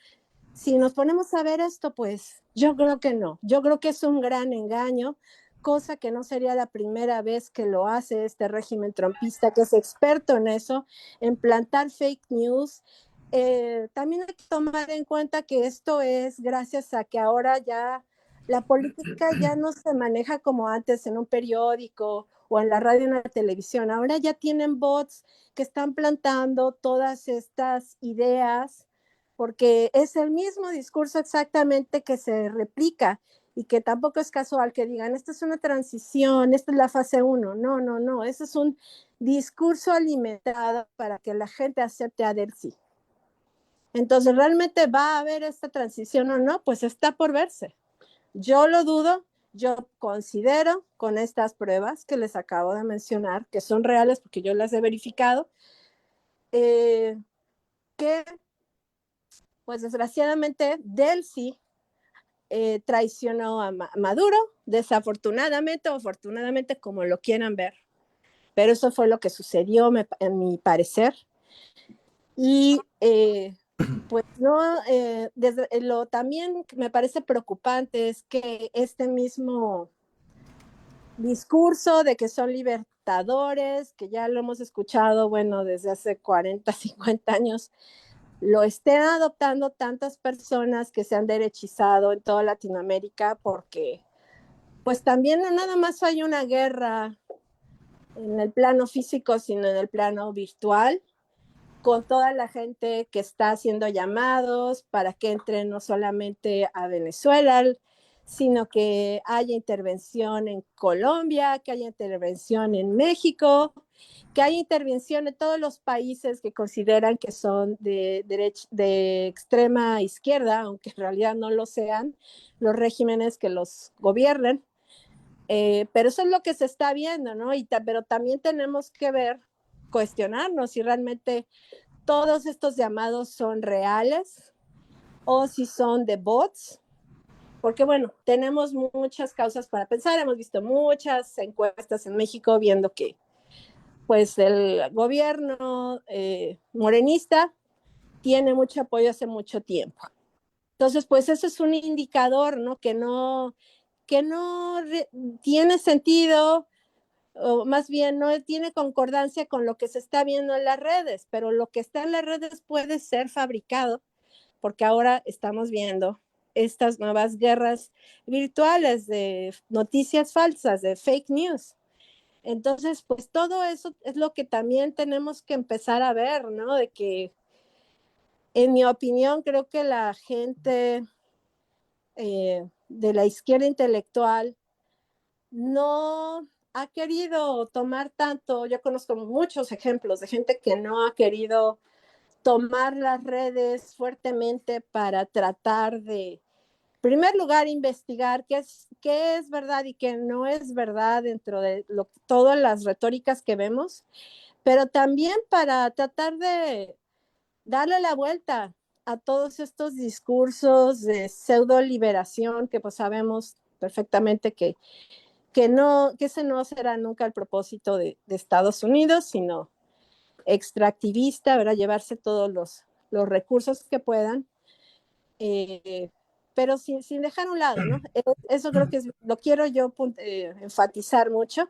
si nos ponemos a ver esto, pues yo creo que no. Yo creo que es un gran engaño, cosa que no sería la primera vez que lo hace este régimen trumpista, que es experto en eso, en plantar fake news. También hay que tomar en cuenta que esto es gracias a que ahora ya la política ya no se maneja como antes en un periódico o en la radio o en la televisión. Ahora ya tienen bots que están plantando todas estas ideas porque es el mismo discurso exactamente que se replica y que tampoco es casual que digan, esta es una transición, esta es la fase 1. No, ese es un discurso alimentado para que la gente acepte a Delcy. Entonces, ¿realmente va a haber esta transición o no? Pues está por verse. Yo lo dudo, yo considero con estas pruebas que les acabo de mencionar, que son reales porque yo las he verificado, que pues desgraciadamente Delcy traicionó a Maduro, desafortunadamente o afortunadamente, como lo quieran ver. Pero eso fue lo que sucedió, en mi parecer. Y pues no, lo también me parece preocupante es que este mismo discurso de que son libertadores, que ya lo hemos escuchado, bueno, desde hace 40, 50 años, lo estén adoptando tantas personas que se han derechizado en toda Latinoamérica porque pues también no nada más hay una guerra en el plano físico, sino en el plano virtual, con toda la gente que está haciendo llamados para que entren no solamente a Venezuela, sino que haya intervención en Colombia, que haya intervención en México, que haya intervención en todos los países que consideran que son de extrema izquierda, aunque en realidad no lo sean, los regímenes que los gobiernan. Pero eso es lo que se está viendo, ¿no? Pero también tenemos que ver, cuestionarnos si realmente todos estos llamados son reales o si son de bots, porque bueno, tenemos muchas causas para pensar, hemos visto muchas encuestas en México viendo que pues el gobierno morenista tiene mucho apoyo hace mucho tiempo. Entonces, pues eso es un indicador, ¿no? Que no tiene sentido, o más bien no tiene concordancia con lo que se está viendo en las redes, pero lo que está en las redes puede ser fabricado, porque ahora estamos viendo estas nuevas guerras virtuales de noticias falsas, de fake news. Entonces, pues todo eso es lo que también tenemos que empezar a ver, ¿no? De que, en mi opinión, creo que la gente de la izquierda intelectual no ha querido tomar tanto. Yo conozco muchos ejemplos de gente que no ha querido tomar las redes fuertemente para tratar de, en primer lugar, investigar qué es verdad y qué no es verdad dentro de todas las retóricas que vemos, pero también para tratar de darle la vuelta a todos estos discursos de pseudo liberación que pues sabemos perfectamente que ese no será nunca el propósito de Estados Unidos, sino extractivista, ¿verdad? Llevarse todos los recursos que puedan, pero sin dejar a un lado, ¿no? Eso creo que lo quiero yo enfatizar mucho,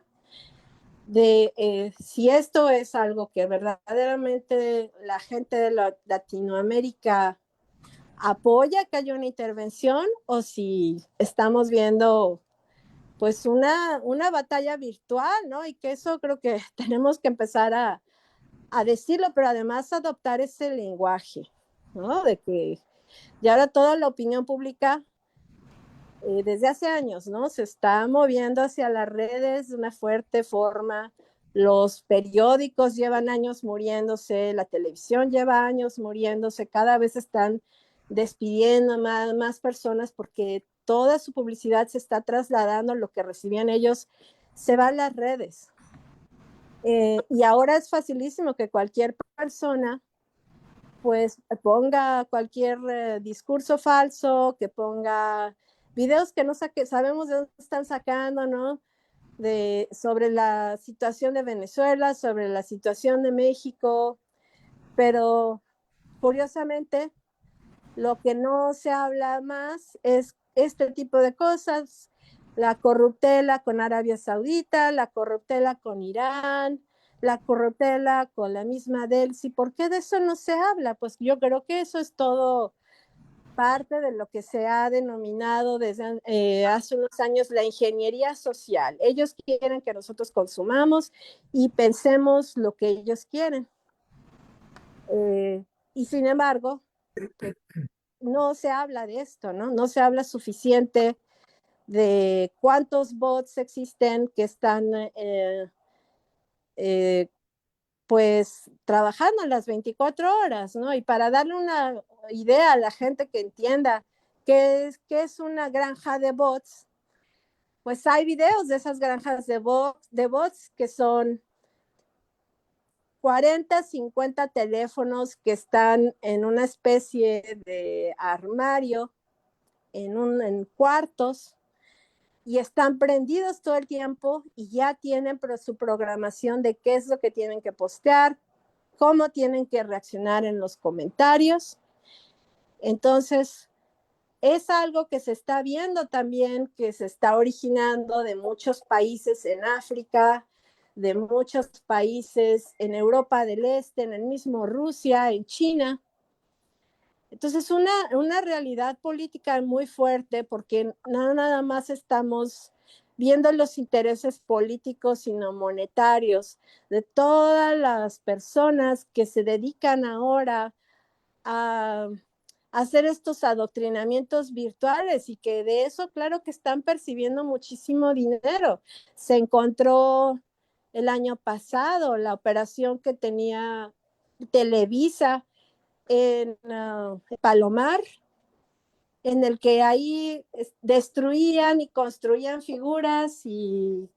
de si esto es algo que verdaderamente la gente de Latinoamérica apoya que haya una intervención, o si estamos viendo pues una batalla virtual, ¿no? Y que eso creo que tenemos que empezar a decirlo, pero además adoptar ese lenguaje, ¿no? De que ya ahora toda la opinión pública, desde hace años, ¿no? Se está moviendo hacia las redes de una fuerte forma. Los periódicos llevan años muriéndose, la televisión lleva años muriéndose, cada vez están despidiendo más personas porque toda su publicidad se está trasladando, lo que recibían ellos se va a las redes. Y ahora es facilísimo que cualquier persona pues ponga cualquier discurso falso, que ponga videos que no sabemos de dónde están sacando, ¿no? Sobre la situación de Venezuela, sobre la situación de México, pero curiosamente lo que no se habla más es este tipo de cosas, la corruptela con Arabia Saudita, la corruptela con Irán, la corruptela con la misma Delsi. ¿Por qué de eso no se habla? Pues yo creo que eso es todo parte de lo que se ha denominado desde hace unos años la ingeniería social. Ellos quieren que nosotros consumamos y pensemos lo que ellos quieren. Y sin embargo, pues, no se habla de esto, ¿no? No se habla suficiente de cuántos bots existen que están pues trabajando las 24 horas, ¿no? Y para darle una idea a la gente que entienda qué es una granja de bots, pues hay videos de esas granjas de bots que son 40, 50 teléfonos que están en una especie de armario, en cuartos, y están prendidos todo el tiempo y ya tienen su programación de qué es lo que tienen que postear, cómo tienen que reaccionar en los comentarios. Entonces, es algo que se está viendo también, que se está originando de muchos países en África, de muchos países en Europa del Este, en el mismo Rusia, en China. Entonces, una realidad política muy fuerte, porque no nada más estamos viendo los intereses políticos, sino monetarios, de todas las personas que se dedican ahora a hacer estos adoctrinamientos virtuales y que de eso, claro que están percibiendo muchísimo dinero. Se encontró el año pasado la operación que tenía Televisa en Palomar, en el que ahí destruían y construían figuras y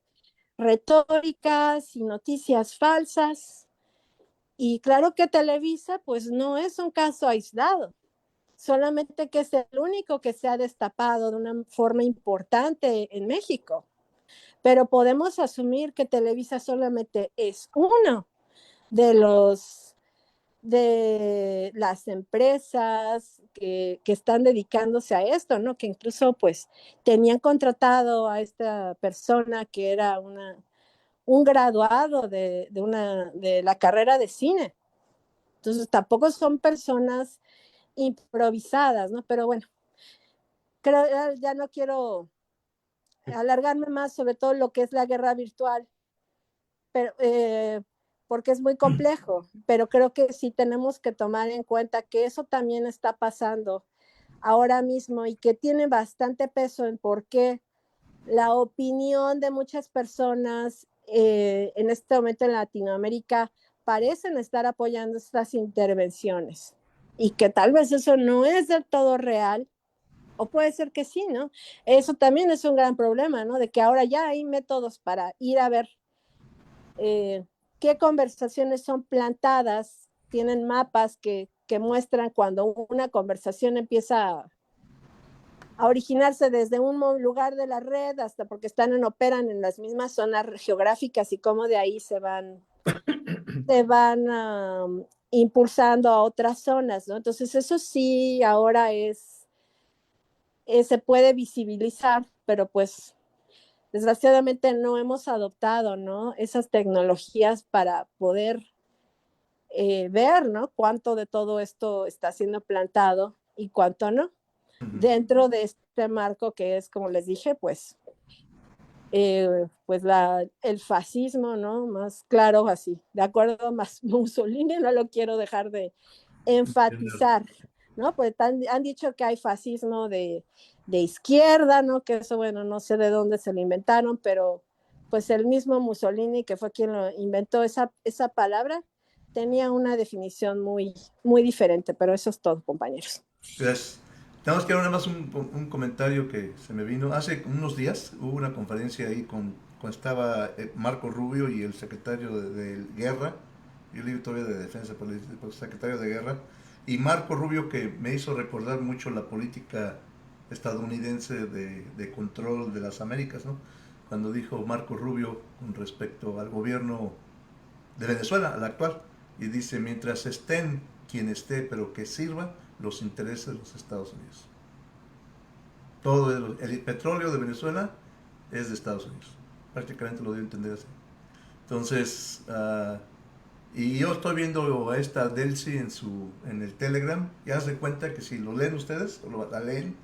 retóricas y noticias falsas. Y claro que Televisa, pues no es un caso aislado, solamente que es el único que se ha destapado de una forma importante en México. Pero podemos asumir que Televisa solamente es uno de de las empresas que están dedicándose a esto, ¿no? Que incluso pues tenían contratado a esta persona que era un graduado de la carrera de cine. Entonces tampoco son personas improvisadas, ¿no? Pero bueno, creo ya no quiero alargarme más sobre todo lo que es la guerra virtual, pero, porque es muy complejo, pero creo que sí tenemos que tomar en cuenta que eso también está pasando ahora mismo y que tiene bastante peso en por qué la opinión de muchas personas en este momento en Latinoamérica parecen estar apoyando estas intervenciones y que tal vez eso no es del todo real, o puede ser que sí, ¿no? Eso también es un gran problema, ¿no? De que ahora ya hay métodos para ir a ver qué conversaciones son plantadas, tienen mapas que muestran cuando una conversación empieza a originarse desde un lugar de la red hasta porque operan en las mismas zonas geográficas y cómo de ahí se van impulsando a otras zonas, ¿no? Entonces eso sí ahora se puede visibilizar, pero pues desgraciadamente no hemos adoptado, ¿no? Esas tecnologías para poder ver, ¿no? Cuánto de todo esto está siendo plantado y cuánto no. Dentro de este marco que es, como les dije, pues el fascismo, ¿no? Más claro así, de acuerdo, más Mussolini, no lo quiero dejar de enfatizar, ¿no? Pues han dicho que hay fascismo de izquierda, ¿no? Que eso, bueno, no sé de dónde se lo inventaron, pero pues el mismo Mussolini, que fue quien lo inventó esa palabra, tenía una definición muy, muy diferente, pero eso es todo, compañeros. Gracias. Tenemos que nada más un comentario que se me vino. Hace unos días hubo una conferencia ahí con estaba Marco Rubio y el secretario de Guerra, yo le digo todavía de Defensa, pero el secretario de Guerra, y Marco Rubio que me hizo recordar mucho la política estadounidense de control de las Américas, ¿no? Cuando dijo Marco Rubio con respecto al gobierno de Venezuela, al actual, y dice, mientras estén quien esté, pero que sirva los intereses de los Estados Unidos. Todo el petróleo de Venezuela es de Estados Unidos. Prácticamente lo dio a entender así. Entonces, y yo estoy viendo a esta Delcy en el Telegram, y haz de cuenta que si lo leen ustedes, o la leen,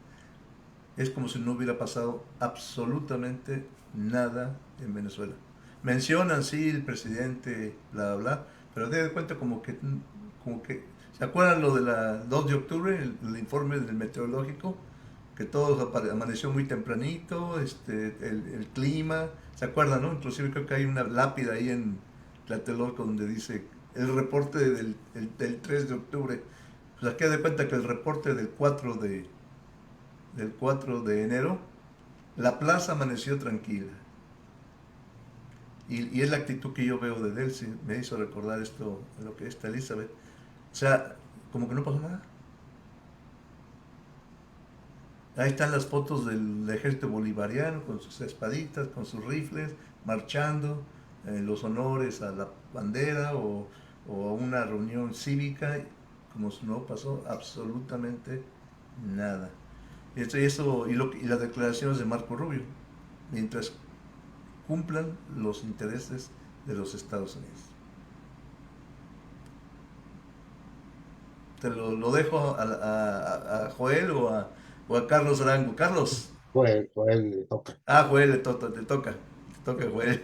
es como si no hubiera pasado absolutamente nada en Venezuela. Mencionan, sí, el presidente, bla, bla, bla, pero de cuenta como que, ¿se acuerdan lo de la 2 de octubre, el informe del meteorológico? Que todo amaneció muy tempranito, el clima, ¿se acuerdan, no? Inclusive creo que hay una lápida ahí en Tlatelolco donde dice el reporte del 3 de octubre. Pues aquí de cuenta que el reporte del 4 de enero, la plaza amaneció tranquila. Y es la actitud que yo veo de Delcy, me hizo recordar esto, lo que está Elizabeth. O sea, como que no pasó nada. Ahí están las fotos del ejército bolivariano con sus espaditas, con sus rifles, marchando, los honores a la bandera o a una reunión cívica, como si no pasó absolutamente nada. Y las declaraciones de Marco Rubio, mientras cumplan los intereses de los Estados Unidos. Te lo dejo a Joel o a Carlos Arango. Carlos. Joel le toca. Ah, Joel, te toca, Joel.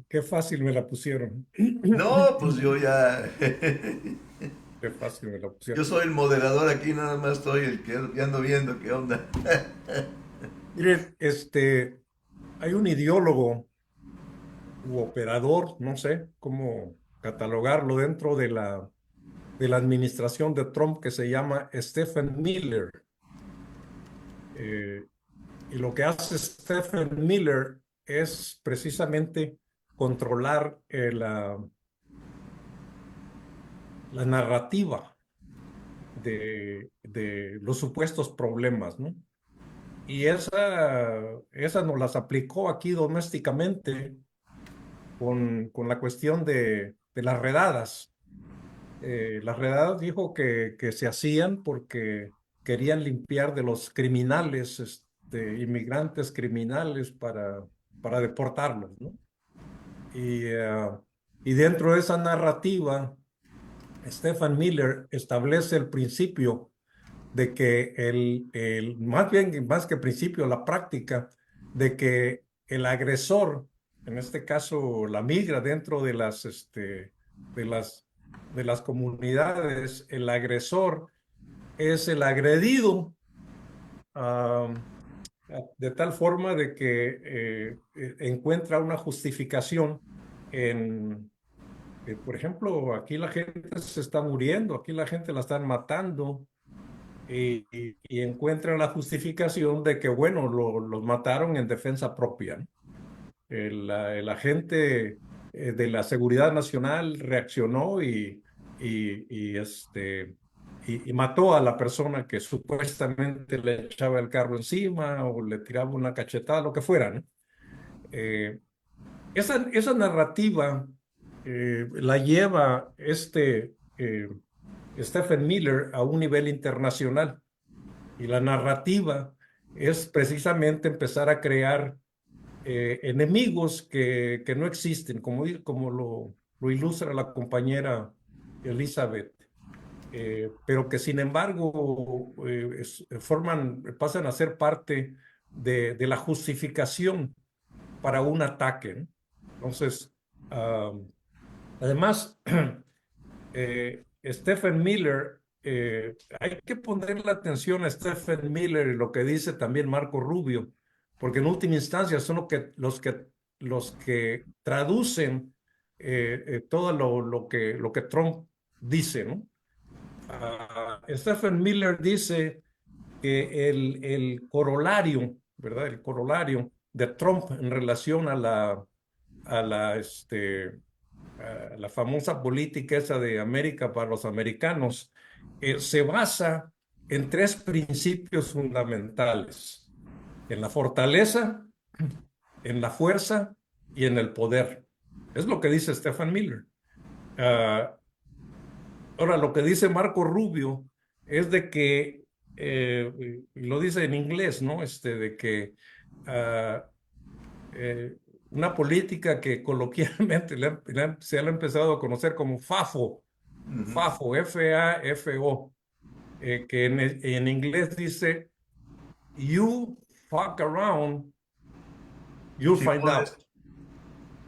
Qué fácil me la pusieron. No, pues yo ya. Qué fácil me la Yo pusieron. soy el moderador aquí, nada más estoy el que ya ando viendo qué onda. Miren, hay un ideólogo u operador, no sé cómo catalogarlo dentro de la administración de Trump que se llama Stephen Miller. Eh, y lo que hace Stephen Miller es precisamente controlar la narrativa de los supuestos problemas, ¿no? Y esa nos las aplicó aquí domésticamente con la cuestión de las redadas. Las redadas dijo que se hacían porque querían limpiar de los criminales, inmigrantes criminales para deportarlos, ¿no? Y dentro de esa narrativa, Stephen Miller establece el principio de que más bien, más que principio, la práctica de que el agresor, en este caso la migra dentro de las, de las comunidades, el agresor es el agredido, ah, de tal forma de que encuentra una justificación por ejemplo, aquí la gente se está muriendo, aquí la gente la están matando, y encuentran la justificación de que, bueno, los mataron en defensa propia, ¿no? El agente de la Seguridad Nacional reaccionó y mató a la persona que supuestamente le echaba el carro encima o le tiraba una cachetada, lo que fuera, ¿no? Eh, esa narrativa la lleva Stephen Miller a un nivel internacional. Y la narrativa es precisamente empezar a crear enemigos que no existen, como lo ilustra la compañera Elizabeth, pero que sin embargo pasan a ser parte de la justificación para un ataque, ¿no? Entonces, además, Stephen Miller, hay que poner la atención a Stephen Miller y lo que dice también Marco Rubio, porque en última instancia son los que traducen todo lo que Trump dice, ¿no? Stephen Miller dice que el corolario, ¿verdad? El corolario de Trump en relación a la famosa política esa de América para los americanos, se basa en tres principios fundamentales: en la fortaleza, en la fuerza y en el poder. Es lo que dice Stephen Miller. Ahora, lo que dice Marco Rubio es de que, y lo dice en inglés, ¿no? De que ah, eh, una política que coloquialmente se ha empezado a conocer como FAFO, Ujú. FAFO, FAFO, que en inglés dice, "You fuck around, you'll Si find out". jodes, si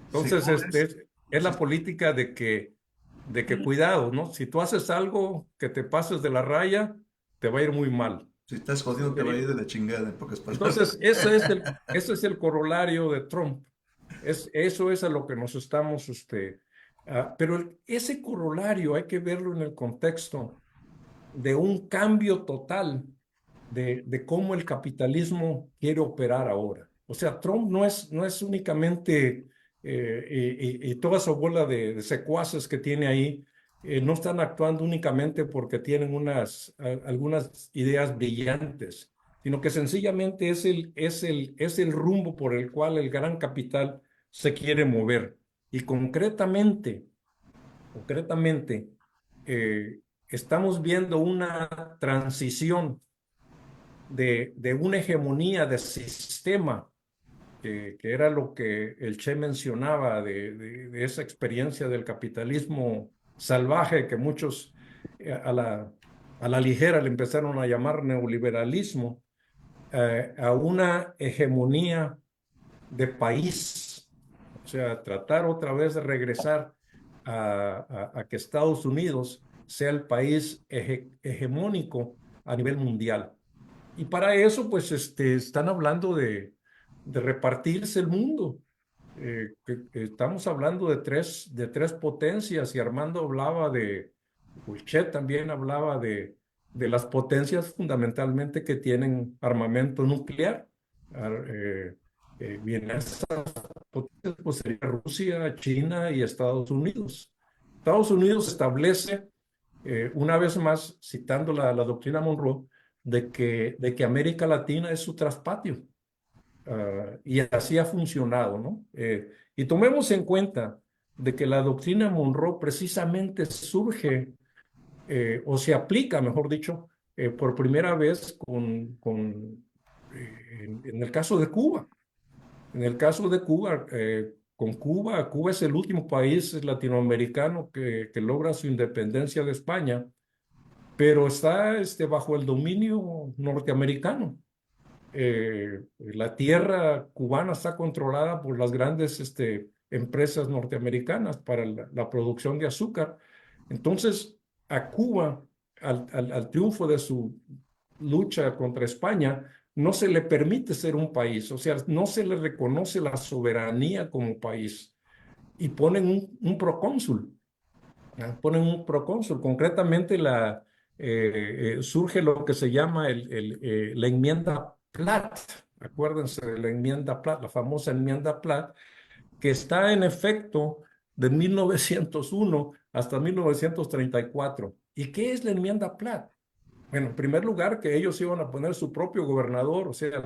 Entonces, jodes, es si, la política de que cuidado, ¿no? Si tú haces algo que te pases de la raya, te va a ir muy mal. si estás jodido te va a ir de la chingada, en pocas palabras. Entonces, ese es el corolario de Trump. Eso es a lo que nos estamos, pero ese corolario hay que verlo en el contexto de un cambio total de cómo el capitalismo quiere operar ahora. O sea, Trump no es únicamente, y toda su bola de secuaces que tiene ahí, no están actuando únicamente porque tienen algunas ideas brillantes, sino que sencillamente es el rumbo por el cual el gran capital se quiere mover. Y concretamente, estamos viendo una transición de una hegemonía de sistema, que era lo que el Che mencionaba, de esa experiencia del capitalismo salvaje que muchos, a a la ligera le empezaron a llamar neoliberalismo, a una hegemonía de país, o sea, tratar otra vez de regresar a que Estados Unidos sea el país hegemónico a nivel mundial. Y para eso, pues, están hablando de repartirse el mundo. Que estamos hablando de tres potencias, y Armando hablaba Huichet también hablaba de las potencias fundamentalmente que tienen armamento nuclear. Bien, esas potencias pues serían Rusia, China y Estados Unidos. Estados Unidos establece, una vez más, citando la doctrina Monroe, de que América Latina es su traspatio. Y así ha funcionado, ¿no? Y tomemos en cuenta de que la doctrina Monroe precisamente surge, o se aplica, mejor dicho, por primera vez en el caso de Cuba. En el caso de Cuba, con Cuba, Cuba es el último país latinoamericano que logra su independencia de España, pero está bajo el dominio norteamericano. La tierra cubana está controlada por las grandes empresas norteamericanas para la producción de azúcar. Entonces, a Cuba, al triunfo de su lucha contra España, no se le permite ser un país, o sea, no se le reconoce la soberanía como país, y ponen un procónsul. Ponen un procónsul. Concretamente, surge lo que se llama la enmienda Platt. Acuérdense de la enmienda Platt, la famosa enmienda Platt, que está en efecto de 1901 hasta 1934. ¿Y qué es la enmienda Platt? Bueno, en primer lugar, que ellos iban a poner su propio gobernador, o sea,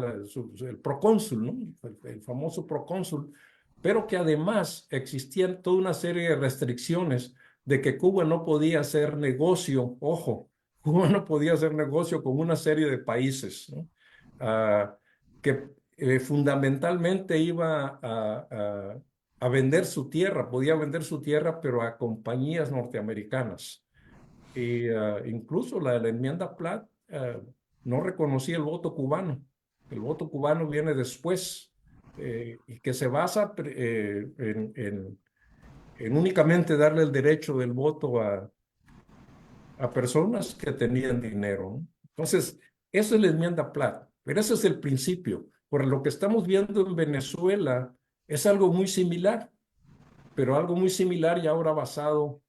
el procónsul, ¿no? El famoso procónsul, pero que además existían toda una serie de restricciones de que Cuba no podía hacer negocio, ojo, Cuba no podía hacer negocio con una serie de países, ¿no? Que fundamentalmente iba a vender su tierra, podía vender su tierra, pero a compañías norteamericanas. Y incluso la enmienda Platt no reconocía el voto cubano. El voto cubano viene después, y que se basa en únicamente darle el derecho del voto a personas que tenían dinero, ¿no? Entonces, eso es la enmienda Platt, pero ese es el principio. Por lo que estamos viendo en Venezuela es algo muy similar, pero algo muy similar y ahora basado,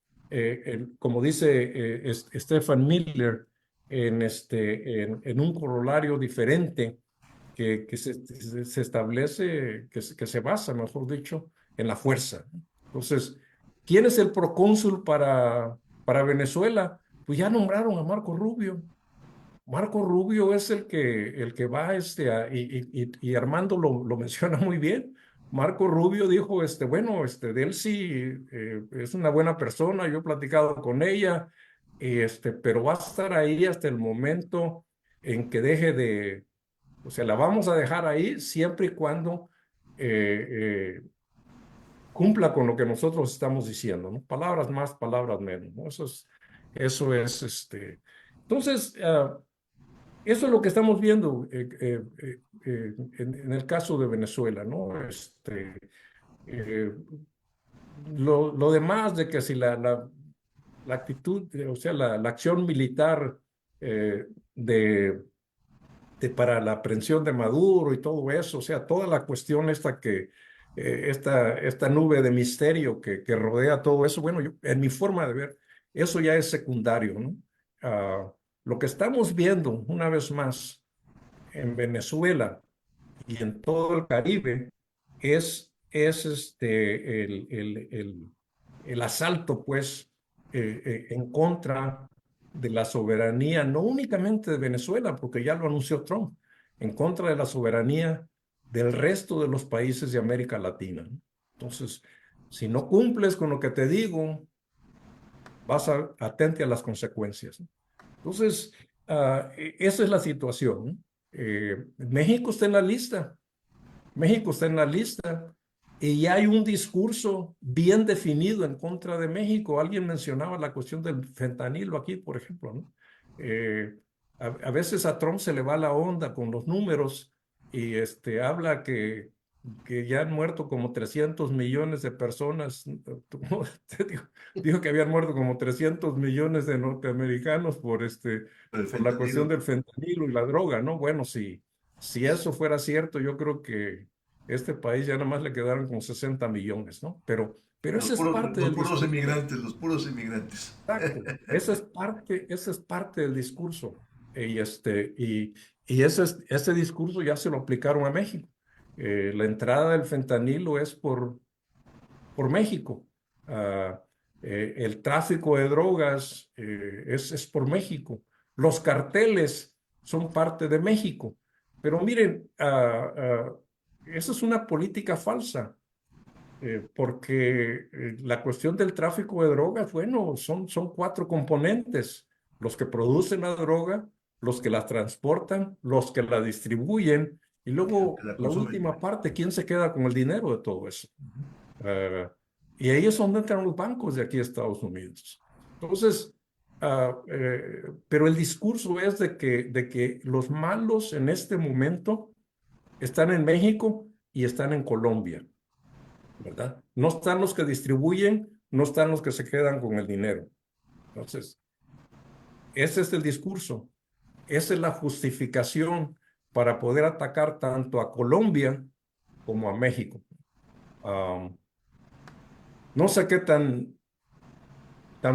como dice Stephen Miller, en un corolario diferente que se establece, que se basa, mejor dicho, en la fuerza. Entonces, ¿quién es el procónsul para Venezuela? Pues ya nombraron a Marco Rubio. Marco Rubio es el que va, y Armando lo menciona muy bien. Marco Rubio dijo, bueno, Delcy es una buena persona, yo he platicado con ella, pero va a estar ahí hasta el momento en que o sea, la vamos a dejar ahí siempre y cuando cumpla con lo que nosotros estamos diciendo, ¿no? Palabras más, palabras menos, ¿no? Entonces, eso es lo que estamos viendo en el caso de Venezuela, ¿no? Eh, lo demás de que si la actitud, o sea, la acción militar eh, para la aprehensión de Maduro y todo eso, o sea, toda la cuestión esta nube de misterio que rodea todo eso, bueno, en mi forma de ver, eso ya es secundario, ¿no? Lo que estamos viendo, una vez más, en Venezuela y en todo el Caribe, es el asalto, pues, en contra de la soberanía, no únicamente de Venezuela, porque ya lo anunció Trump, en contra de la soberanía del resto de los países de América Latina, ¿no? Entonces, si no cumples con lo que te digo, atente a las consecuencias, ¿no? Entonces, esa es la situación, ¿no? México está en la lista. México está en la lista y ya hay un discurso bien definido en contra de México. Alguien mencionaba la cuestión del fentanilo aquí, por ejemplo, ¿no? A veces a Trump se le va la onda con los números y habla que ya han muerto como 300 millones de personas. ¿Cómo te dijo que habían muerto como 300 millones de norteamericanos El por la cuestión fentanilo. del fentanilo y la droga, ¿no? Bueno, si eso fuera cierto, yo creo que este país ya nada más le quedaron como 60 millones, ¿no? Pero esa es parte Los del puros discurso. inmigrantes, los puros inmigrantes. Exacto. Esa es parte del discurso. Y ese discurso ya se lo aplicaron a México. La entrada del fentanilo es por México. Ah, el tráfico de drogas es por México. Los carteles son parte de México. Pero miren, esa es una política falsa porque la cuestión del tráfico de drogas, bueno, son cuatro componentes: los que producen la droga, los que la transportan, los que la distribuyen, y Que luego la la consumen. última parte, ¿quién se queda con el dinero de todo eso? Eh, y ahí es donde entran los bancos de aquí a Estados Unidos. Entonces, pero el discurso es de que los malos en este momento están en México y están en Colombia, ¿verdad? No están los que distribuyen, no están los que se quedan con el dinero. Entonces, ese es el discurso, esa es la justificación para poder atacar tanto a Colombia como a México. Um, no sé qué tan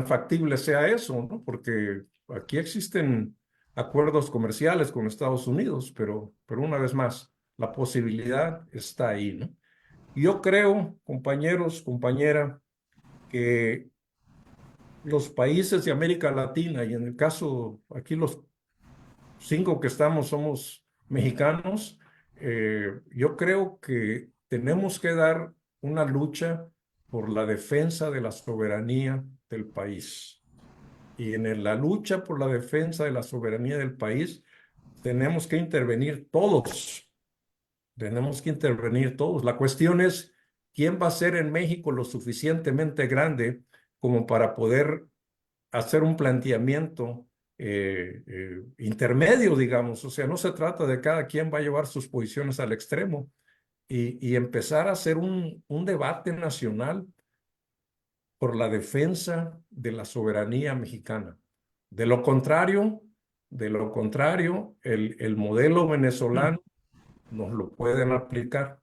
factible sea eso, ¿no? Porque aquí existen acuerdos comerciales con Estados Unidos, pero una vez más, la posibilidad está ahí, ¿no? Yo creo, compañeros, compañera, que los países de América Latina, y en el caso aquí los 5 que estamos somos mexicanos, yo creo que tenemos que dar una lucha por la defensa de la soberanía del país. Y en la lucha por la defensa de la soberanía del país, tenemos que intervenir todos. Tenemos que intervenir todos. La cuestión es quién va a ser en México lo suficientemente grande como para poder hacer un planteamiento intermedio, digamos. O sea, no se trata de cada quien va a llevar sus posiciones al extremo y empezar a hacer un debate nacional por la defensa de la soberanía mexicana. De lo contrario, el modelo venezolano nos lo pueden aplicar,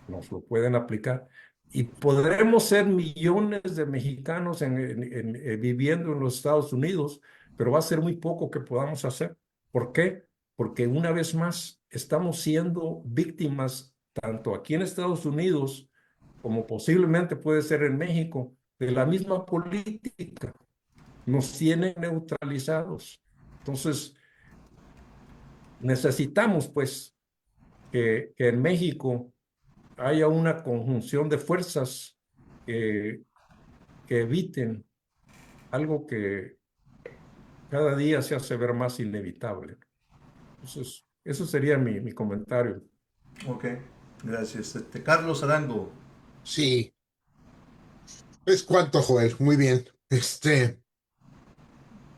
nos lo pueden aplicar. Y podremos ser millones de mexicanos viviendo en los Estados Unidos, pero va a ser muy poco que podamos hacer. ¿Por qué? Porque una vez más estamos siendo víctimas, tanto aquí en Estados Unidos como posiblemente puede ser en México, de la misma política. Nos tienen neutralizados. Entonces, necesitamos pues que en México haya una conjunción de fuerzas que, que eviten algo que cada día se hace ver más inevitable. Entonces, eso sería mi comentario. Ok, gracias. Carlos Arango. Sí, es cuanto, Joel, muy bien.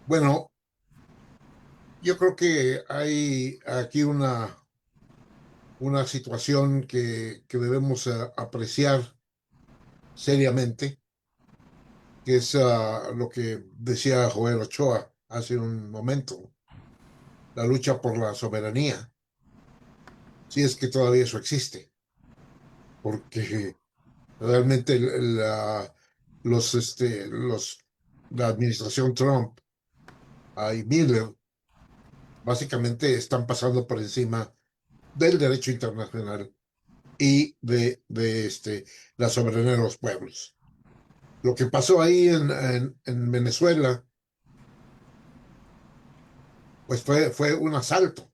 Bueno, yo creo que hay aquí una situación que debemos apreciar seriamente, que es lo que decía Joel Ochoa hace un momento, la lucha por la soberanía, si es que todavía eso existe, porque realmente la administración Trump y Miller básicamente están pasando por encima del derecho internacional y de la soberanía de los pueblos. Lo que pasó ahí en Venezuela, pues fue un asalto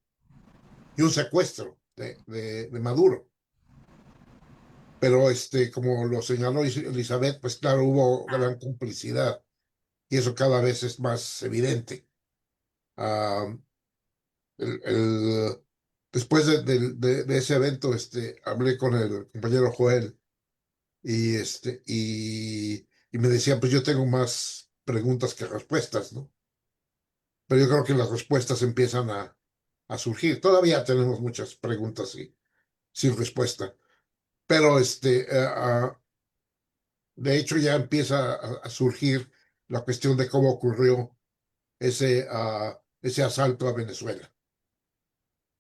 y un secuestro de Maduro. Pero como lo señaló Elizabeth, pues claro, hubo gran complicidad y eso cada vez es más evidente. Ah, el- el- Después de ese evento, hablé con el compañero Joel y me decía, pues yo tengo más preguntas que respuestas, ¿no? pero yo creo que las respuestas empiezan a surgir. Todavía tenemos muchas preguntas sin respuesta, pero de hecho ya empieza a surgir la cuestión de cómo ocurrió ese asalto a Venezuela.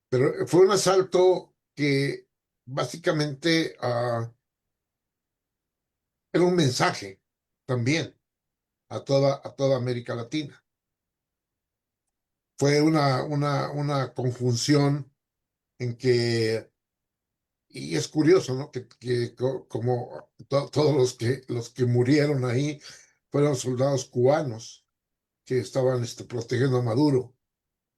Pero fue un asalto que básicamente era un mensaje también a toda América Latina. Fue una conjunción en que, y es curioso, ¿no? Como todos los que murieron ahí fueron soldados cubanos que estaban protegiendo a Maduro.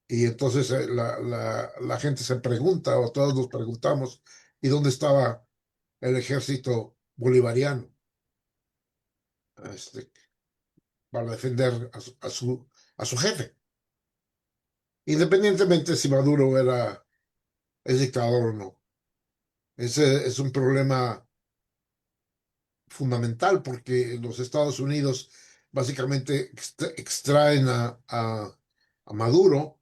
Y entonces la gente se pregunta, o todos nos preguntamos, ¿y dónde estaba el ejército bolivariano este, para defender a su jefe? Independientemente si Maduro es dictador o no. Ese es un problema fundamental porque los Estados Unidos básicamente extraen a Maduro,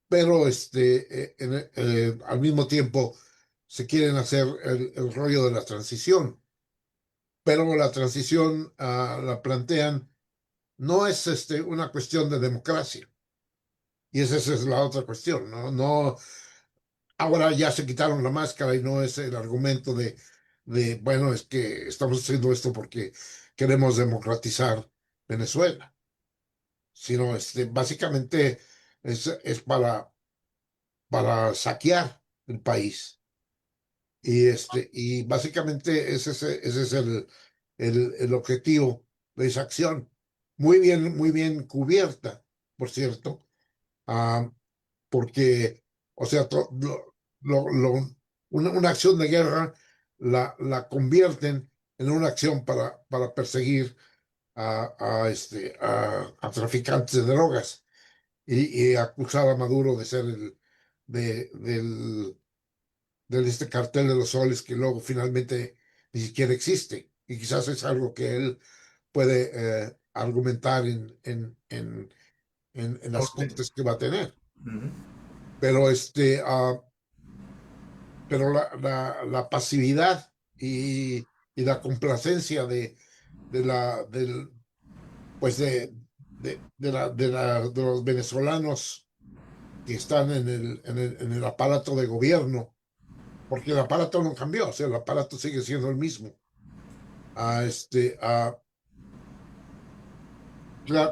pero al mismo tiempo se quieren hacer el rollo de la transición. Pero la transición la plantean, no es una cuestión de democracia. Y esa es la otra cuestión, ¿no? No, ahora ya se quitaron la máscara y no es el argumento bueno, es que estamos haciendo esto porque queremos democratizar Venezuela, sino básicamente es para saquear el país. Y básicamente ese es el objetivo de esa acción. Muy bien cubierta, por cierto, ah, porque, o sea, una acción de guerra la convierten en una acción para perseguir a traficantes de drogas y acusar a Maduro de ser del cartel de los soles que luego finalmente ni siquiera existe. Y quizás es algo que él puede argumentar en las Ok. cortes que va a tener. Ujú. Pero la pasividad y la complacencia de la, del, pues de los venezolanos que están en el aparato de gobierno, porque el aparato no cambió, o sea, el aparato sigue siendo el mismo.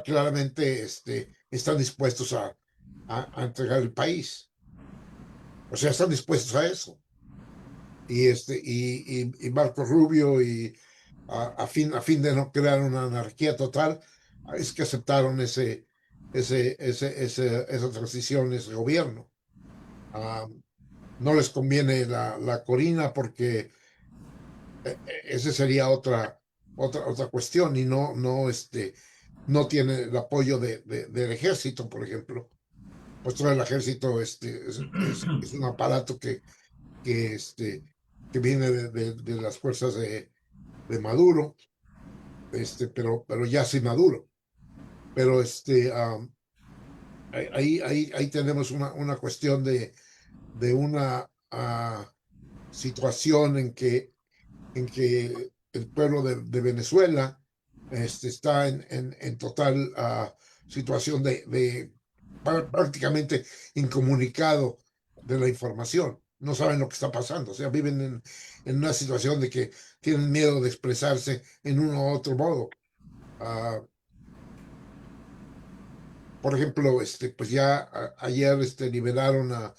Claramente están dispuestos a entregar el país, o sea, están dispuestos a eso. Y Marco Rubio a fin de no crear una anarquía total, es que aceptaron esa transición, ese gobierno. Ah, no les conviene la Corina porque esa sería otra cuestión y no tiene el apoyo del ejército, por ejemplo. Pues todo el ejército es un aparato que, este, que viene de las fuerzas de Maduro, pero ya sin Maduro. Pero ahí tenemos una cuestión de una situación en que el pueblo de Venezuela está en total situación de prácticamente incomunicado de la información. No saben lo que está pasando, o sea, viven en una situación de que tienen miedo de expresarse en uno u otro modo. Ah, por ejemplo, pues ya ayer liberaron a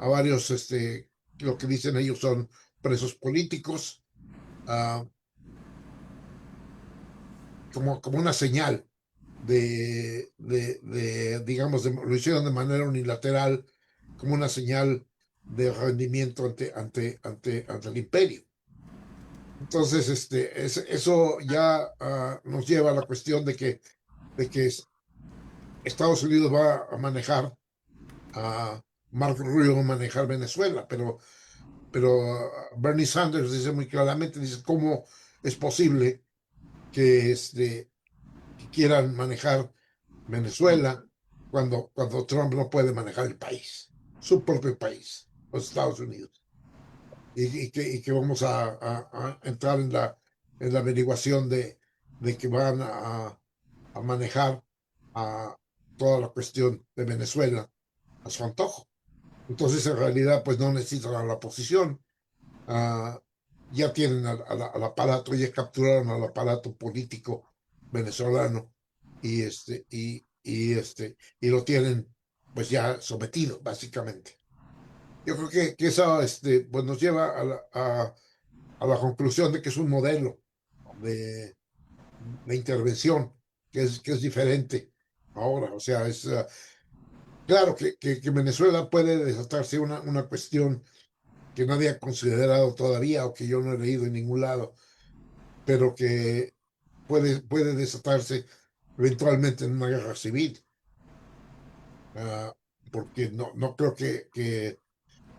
varios, lo que dicen ellos son presos políticos, ah, como una señal digamos, lo hicieron de manera unilateral, como una señal de rendimiento ante el imperio. Entonces, eso ya nos lleva a la cuestión de que Estados Unidos va a manejar a Marco Rubio, va a manejar Venezuela, pero Bernie Sanders dice muy claramente, dice, ¿cómo es posible que quieran manejar Venezuela cuando Trump no puede manejar el país, su propio país, los Estados Unidos, y que vamos a entrar en la averiguación de que van a manejar a toda la cuestión de Venezuela a su antojo. Entonces, en realidad, pues no necesitan a la oposición. ah, ya tienen al aparato, ya capturaron al aparato político venezolano y lo tienen pues ya sometido, básicamente. Yo creo que eso pues nos lleva a la conclusión de que es un modelo de, de intervención que es diferente ahora. O sea, claro que Venezuela puede desatarse una cuestión que nadie ha considerado todavía o que yo no he leído en ningún lado, pero que puede desatarse eventualmente en una guerra civil. Ah, porque no creo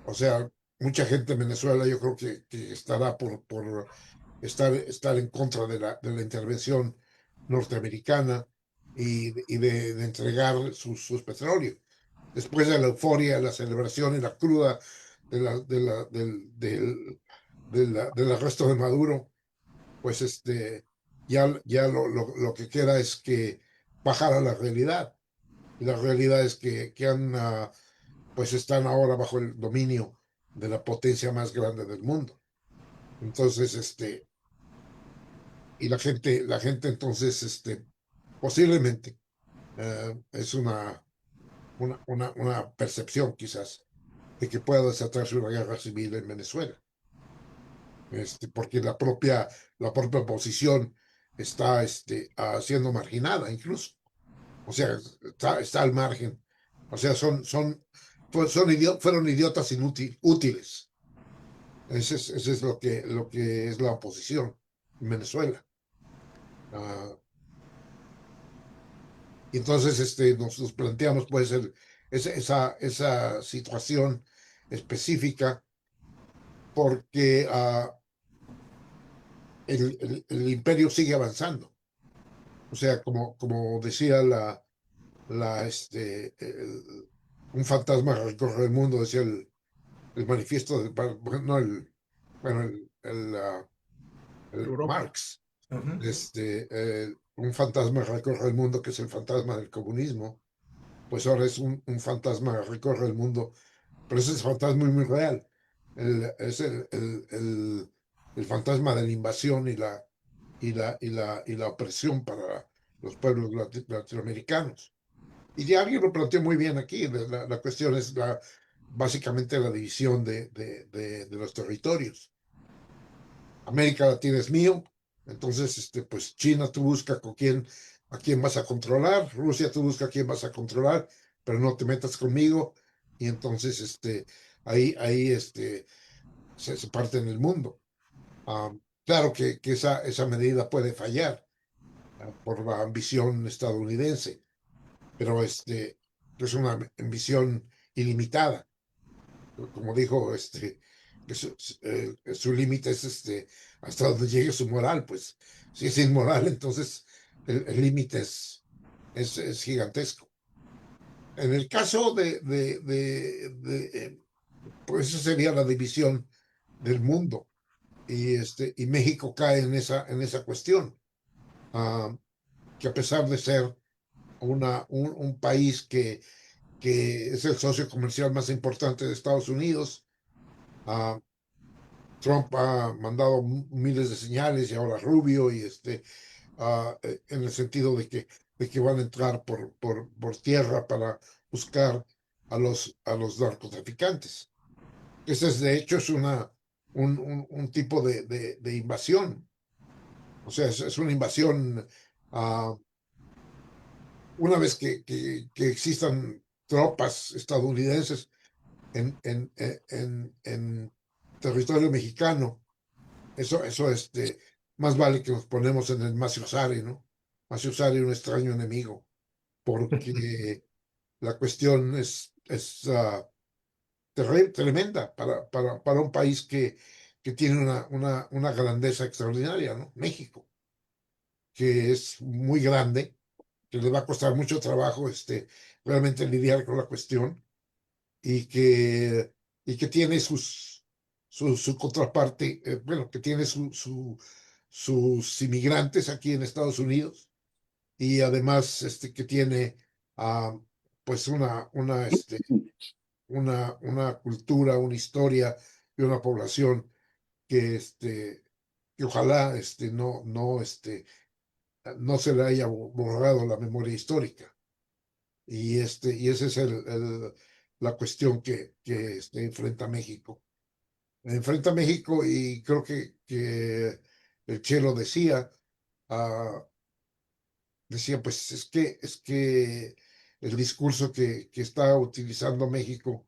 o sea, mucha gente en Venezuela yo creo que estará por estar en contra de la intervención norteamericana y de entregar sus petróleos. Después de la euforia, la celebración y la cruda de la, de la, del arresto de Maduro, pues ya lo que queda es que bajar a la realidad. Y la realidad es pues están ahora bajo el dominio de la potencia más grande del mundo. Entonces, y la gente entonces, posiblemente, es una percepción quizás de que pueda desatarse una guerra civil en Venezuela, porque la propia oposición está, siendo marginada incluso. O sea, está al margen. O sea, fueron idiotas útiles. Ese es lo que es la oposición en Venezuela. Ah, y entonces nos planteamos pues esa situación específica porque el imperio sigue avanzando. O sea, como decía un fantasma recorre el mundo, decía el manifiesto no, bueno, el Europa. Marx. Ujú. Un fantasma recorre el mundo que es el fantasma del comunismo, pues ahora es un fantasma que recorre el mundo, pero ese fantasma es muy real. Es el fantasma de la invasión y la opresión para los pueblos latinoamericanos. Y ya alguien lo planteó muy bien aquí. La cuestión es básicamente la división de los territorios. América Latina es mío, entonces, pues China tú busca a quién vas a controlar, Rusia tú busca a quién vas a controlar, pero no te metas conmigo, y entonces, ahí, se parte en el mundo. Ah, claro que esa medida puede fallar por la ambición estadounidense, pero es una ambición ilimitada. Como dijo, que su límite es hasta donde llegue su moral, pues si es inmoral, entonces el límite es gigantesco. En el caso pues eso sería la división del mundo y México cae en esa cuestión, ah, que a pesar de ser un país que es el socio comercial más importante de Estados Unidos. ah, Trump ha mandado miles de señales y ahora Rubio en el sentido de que van a entrar por tierra para buscar a los narcotraficantes. Ese es, de hecho, un tipo de invasión. O sea, es una invasión. ah, una vez que existan tropas estadounidenses en territorio mexicano, eso, más vale que nos ponemos en el Maciosare, ¿no? Maciosare, un extraño enemigo, porque la cuestión es tremenda para un país que tiene una grandeza extraordinaria, ¿no? México, que es muy grande, que le va a costar mucho trabajo, realmente lidiar con la cuestión y que tiene su contraparte, bueno, que tiene sus inmigrantes aquí en Estados Unidos y además que tiene ah, pues una cultura, una historia y una población que ojalá no se le haya borrado la memoria histórica. Y esa es la cuestión que enfrenta México. Enfrenta México y creo que el Chelo decía, pues es que el discurso que está utilizando México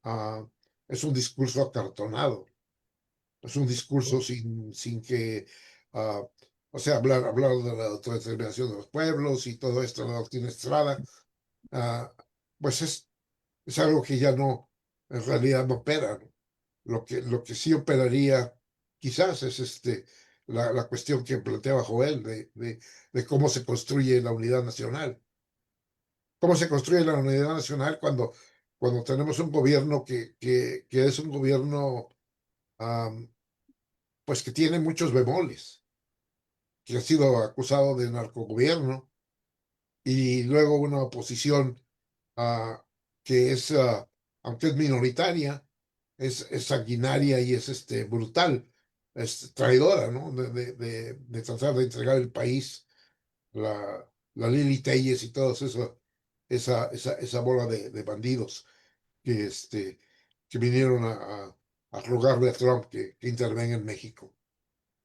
ah, es un discurso acartonado, es un discurso sin que, ah, o sea, hablar de la autodeterminación de los pueblos y todo esto, la doctrina Estrada, ah, pues es algo que ya no, en realidad no opera, ¿no? Lo que sí operaría quizás es la cuestión que planteaba Joel de cómo se construye la unidad nacional. ¿Cómo se construye la unidad nacional cuando tenemos un gobierno que es un gobierno am, pues que tiene muchos bemoles, que ha sido acusado de narcogobierno y luego una oposición ah, que aunque es minoritaria, es sanguinaria y es brutal, es traidora, ¿no? De tratar de entregar el país, la Lili Telles y todos eso, esa bola de bandidos que, que vinieron a rogarle a Trump que intervenga en México.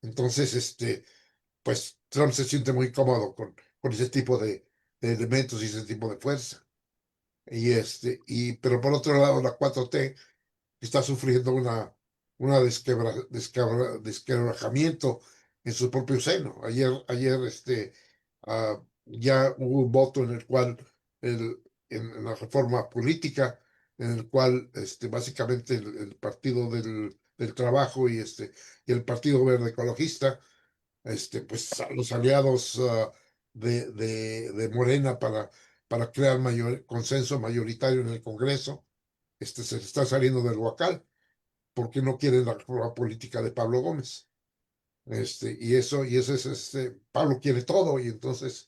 Entonces, pues Trump se siente muy cómodo con ese tipo de elementos y ese tipo de fuerza. Pero por otro lado, la 4T está sufriendo una desquebrajamiento en su propio seno. Ayer ya hubo un voto en el cual, en la reforma política, en el cual básicamente el Partido del Trabajo y el Partido Verde Ecologista, pues los aliados de Morena para crear mayor consenso mayoritario en el Congreso, se está saliendo del huacal porque no quieren la reforma política de Pablo Gómez. Y eso es, Pablo quiere todo y entonces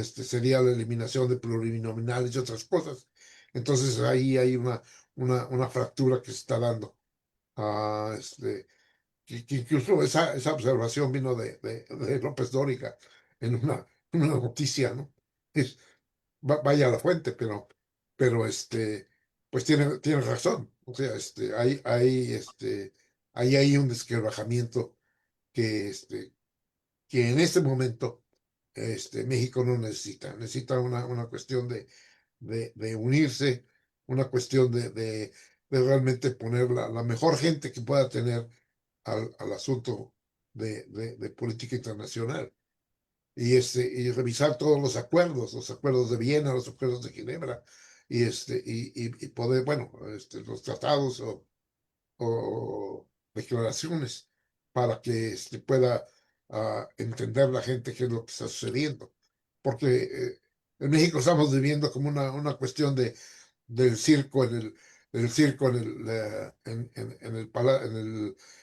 sería la eliminación de plurinominales y otras cosas. Entonces ahí hay una fractura que se está dando. Ah, que incluso esa observación vino de López Dóriga en una noticia, ¿no? Es, vaya a la fuente, pero pues tiene razón. O sea, ahí hay un desquebrajamiento que, que en este momento México no necesita. Necesita una cuestión de unirse, una cuestión de realmente poner la mejor gente que pueda tener al asunto de política internacional y revisar todos los acuerdos de Viena, los acuerdos de Ginebra, y poder, bueno, los tratados o declaraciones para que pueda entender la gente qué es lo que está sucediendo. Porque en México estamos viviendo como una cuestión del circo del circo en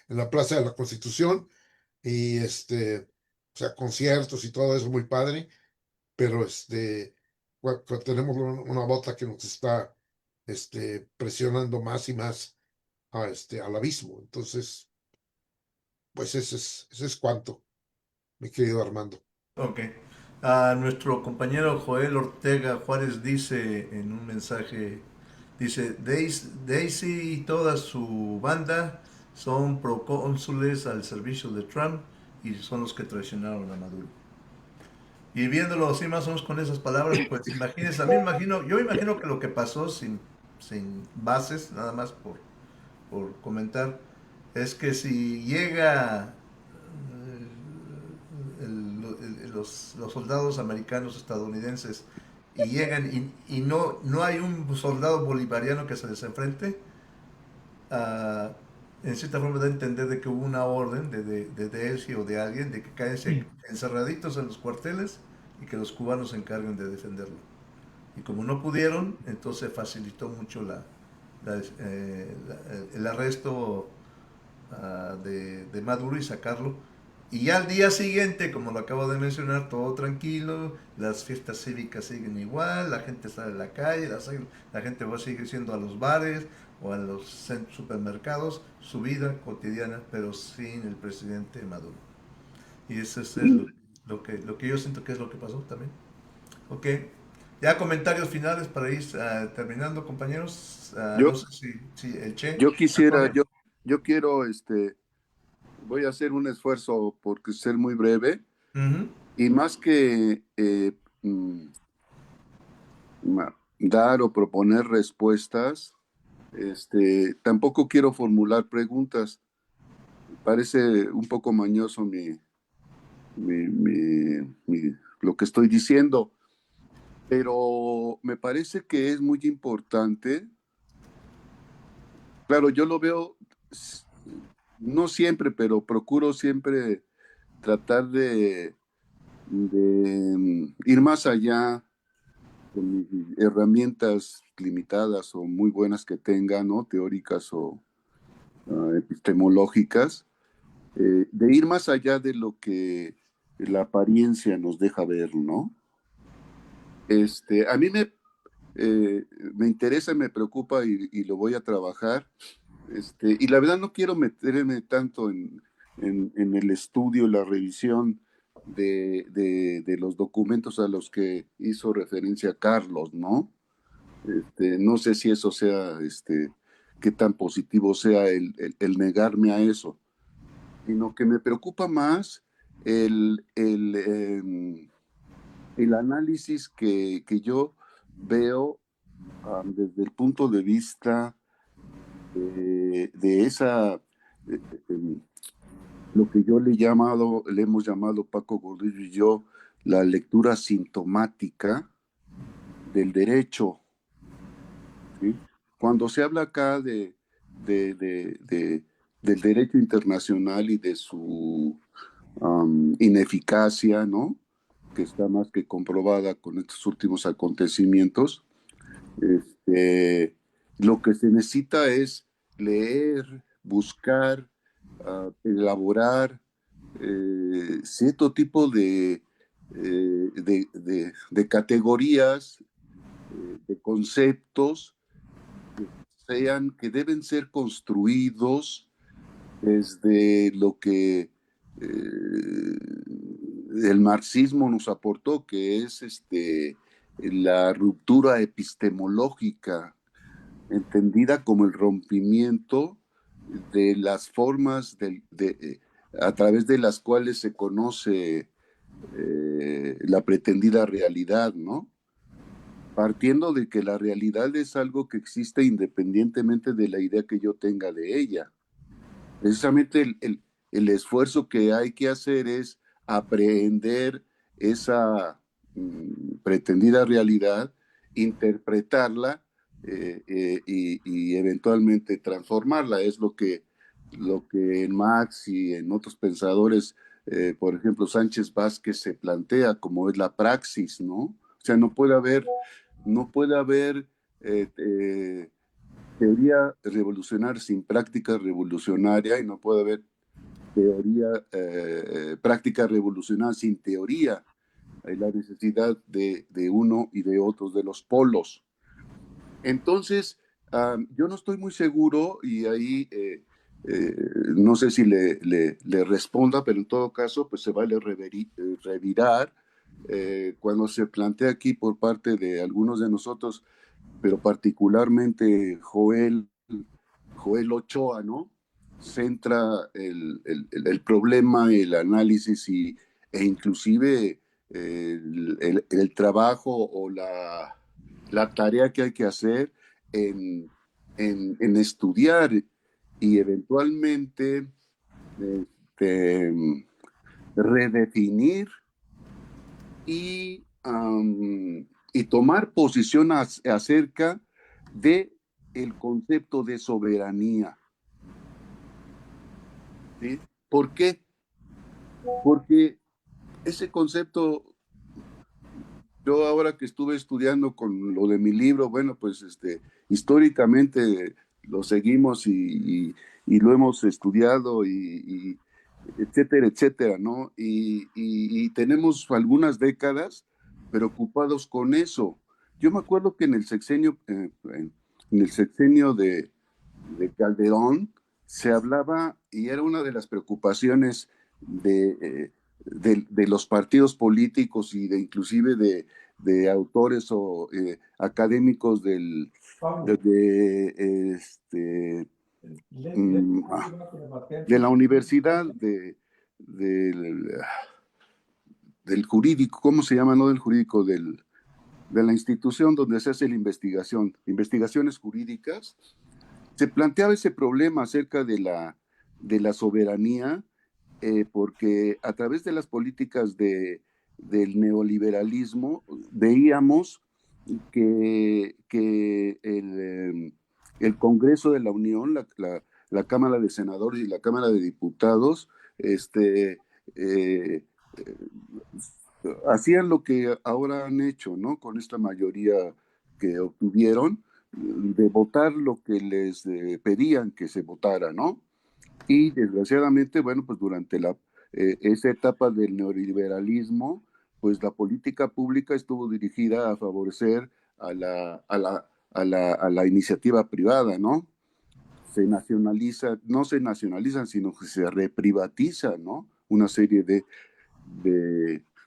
la Plaza de la Constitución y o sea, conciertos y todo eso muy padre, pero tenemos una bota que nos está presionando más y más al abismo. Entonces, pues ese es cuanto, mi querido Armando. Ok. Nuestro compañero Joel Ortega Juárez dice en un mensaje, dice, Daisy y toda su banda son procónsules al servicio de Trump y son los que traicionaron a Maduro. Y viéndolo así más o menos con esas palabras, pues imagínense, yo imagino que lo que pasó sin bases, nada más por comentar, es que si llega los soldados americanos estadounidenses y llegan y no hay un soldado bolivariano que se les enfrente, ah, en cierta forma da a entender de que hubo una orden de Delcy o de alguien de que caen encerraditos en los cuarteles y que los cubanos se encarguen de defenderlo. Y como no pudieron, entonces facilitó mucho el arresto de Maduro y sacarlo. Y ya al día siguiente, como lo acabo de mencionar, todo tranquilo, las fiestas cívicas siguen igual, la gente sale a la calle, la gente va a seguir siendo a los bares o a los supermercados, su vida cotidiana, pero sin el presidente Maduro. Y eso es lo que yo siento que es lo que pasó también. Ok, ya comentarios finales para ir terminando, compañeros. No Yo, sé si el Che, yo quisiera, Antonio. yo quiero, voy a hacer un esfuerzo por ser muy breve Ujú. y más que dar o proponer respuestas, tampoco quiero formular preguntas. Parece un poco mañoso lo que estoy diciendo, pero me parece que es muy importante. Claro, yo lo veo, no siempre, pero procuro siempre tratar de ir más allá con mis herramientas limitadas o muy buenas que tenga, ¿no? Teóricas o epistemológicas, de ir más allá de lo que la apariencia nos deja ver, ¿no? A mí me interesa, me preocupa y lo voy a trabajar. Y la verdad no quiero meterme tanto en el estudio, la revisión de los documentos a los que hizo referencia Carlos, ¿no? No sé si eso sea, qué tan positivo sea el negarme a eso, sino que me preocupa más el análisis que yo veo desde el punto de vista de esa, eh, em, lo que yo le hemos llamado Paco Gordillo y yo, la lectura sintomática del derecho, ¿sí? Cuando se habla acá de, de- de- del derecho internacional y de su ineficacia, ¿no? Que está más que comprobada con estos últimos acontecimientos, este, lo que se necesita es leer, buscar, elaborar cierto tipo de categorías, de conceptos que deben ser construidos desde lo que el marxismo nos aportó, que es la ruptura epistemológica, entendida como el rompimiento de las formas a través de las cuales se conoce la pretendida realidad, ¿no? Partiendo de que la realidad es algo que existe independientemente de la idea que yo tenga de ella. Precisamente el esfuerzo que hay que hacer es aprehender esa pretendida realidad, interpretarla y eventualmente transformarla. Es lo que en Marx y en otros pensadores, por ejemplo, Sánchez Vázquez se plantea como es la praxis, ¿no? O sea, no puede haber teoría revolucionaria sin práctica revolucionaria y no puede haber práctica revolucionaria sin teoría. Hay la necesidad de uno y de otros de los polos. Entonces, yo no estoy muy seguro y ahí no sé si le responda, pero en todo caso, pues se vale revirar cuando se plantea aquí por parte de algunos de nosotros, pero particularmente Joel Ochoa, ¿no? Centra el problema, el análisis e inclusive el trabajo o la tarea que hay que hacer en, en estudiar y eventualmente este, redefinir y, y tomar posición acerca de el concepto de soberanía. ¿Sí? ¿Por qué? Porque ese concepto Yo ahora que estuve estudiando con lo de mi libro, bueno, pues históricamente lo seguimos y lo hemos estudiado y etcétera, etcétera, ¿no? Y tenemos algunas décadas preocupados con eso. Yo me acuerdo que en el sexenio, en el sexenio de Calderón se hablaba, y era una de las preocupaciones de los partidos políticos y de inclusive de autores o académicos Pablo, de, lee mm, con atención. de la universidad del, del jurídico, ¿cómo se llama? No del jurídico, de la institución donde se hace la investigación, investigaciones jurídicas. Se planteaba ese problema acerca de la soberanía, porque a través de las políticas del neoliberalismo veíamos que el Congreso de la Unión, la Cámara de Senadores y la Cámara de Diputados, eh, hacían lo que ahora han hecho, ¿no? Con esta mayoría que obtuvieron, de votar lo que les pedían que se votara, ¿no? Y desgraciadamente, bueno, pues durante esa etapa del neoliberalismo, pues la política pública estuvo dirigida a favorecer a la iniciativa privada, ¿no? Se nacionaliza, no se nacionalizan, sino que se reprivatiza, ¿no? Una serie de,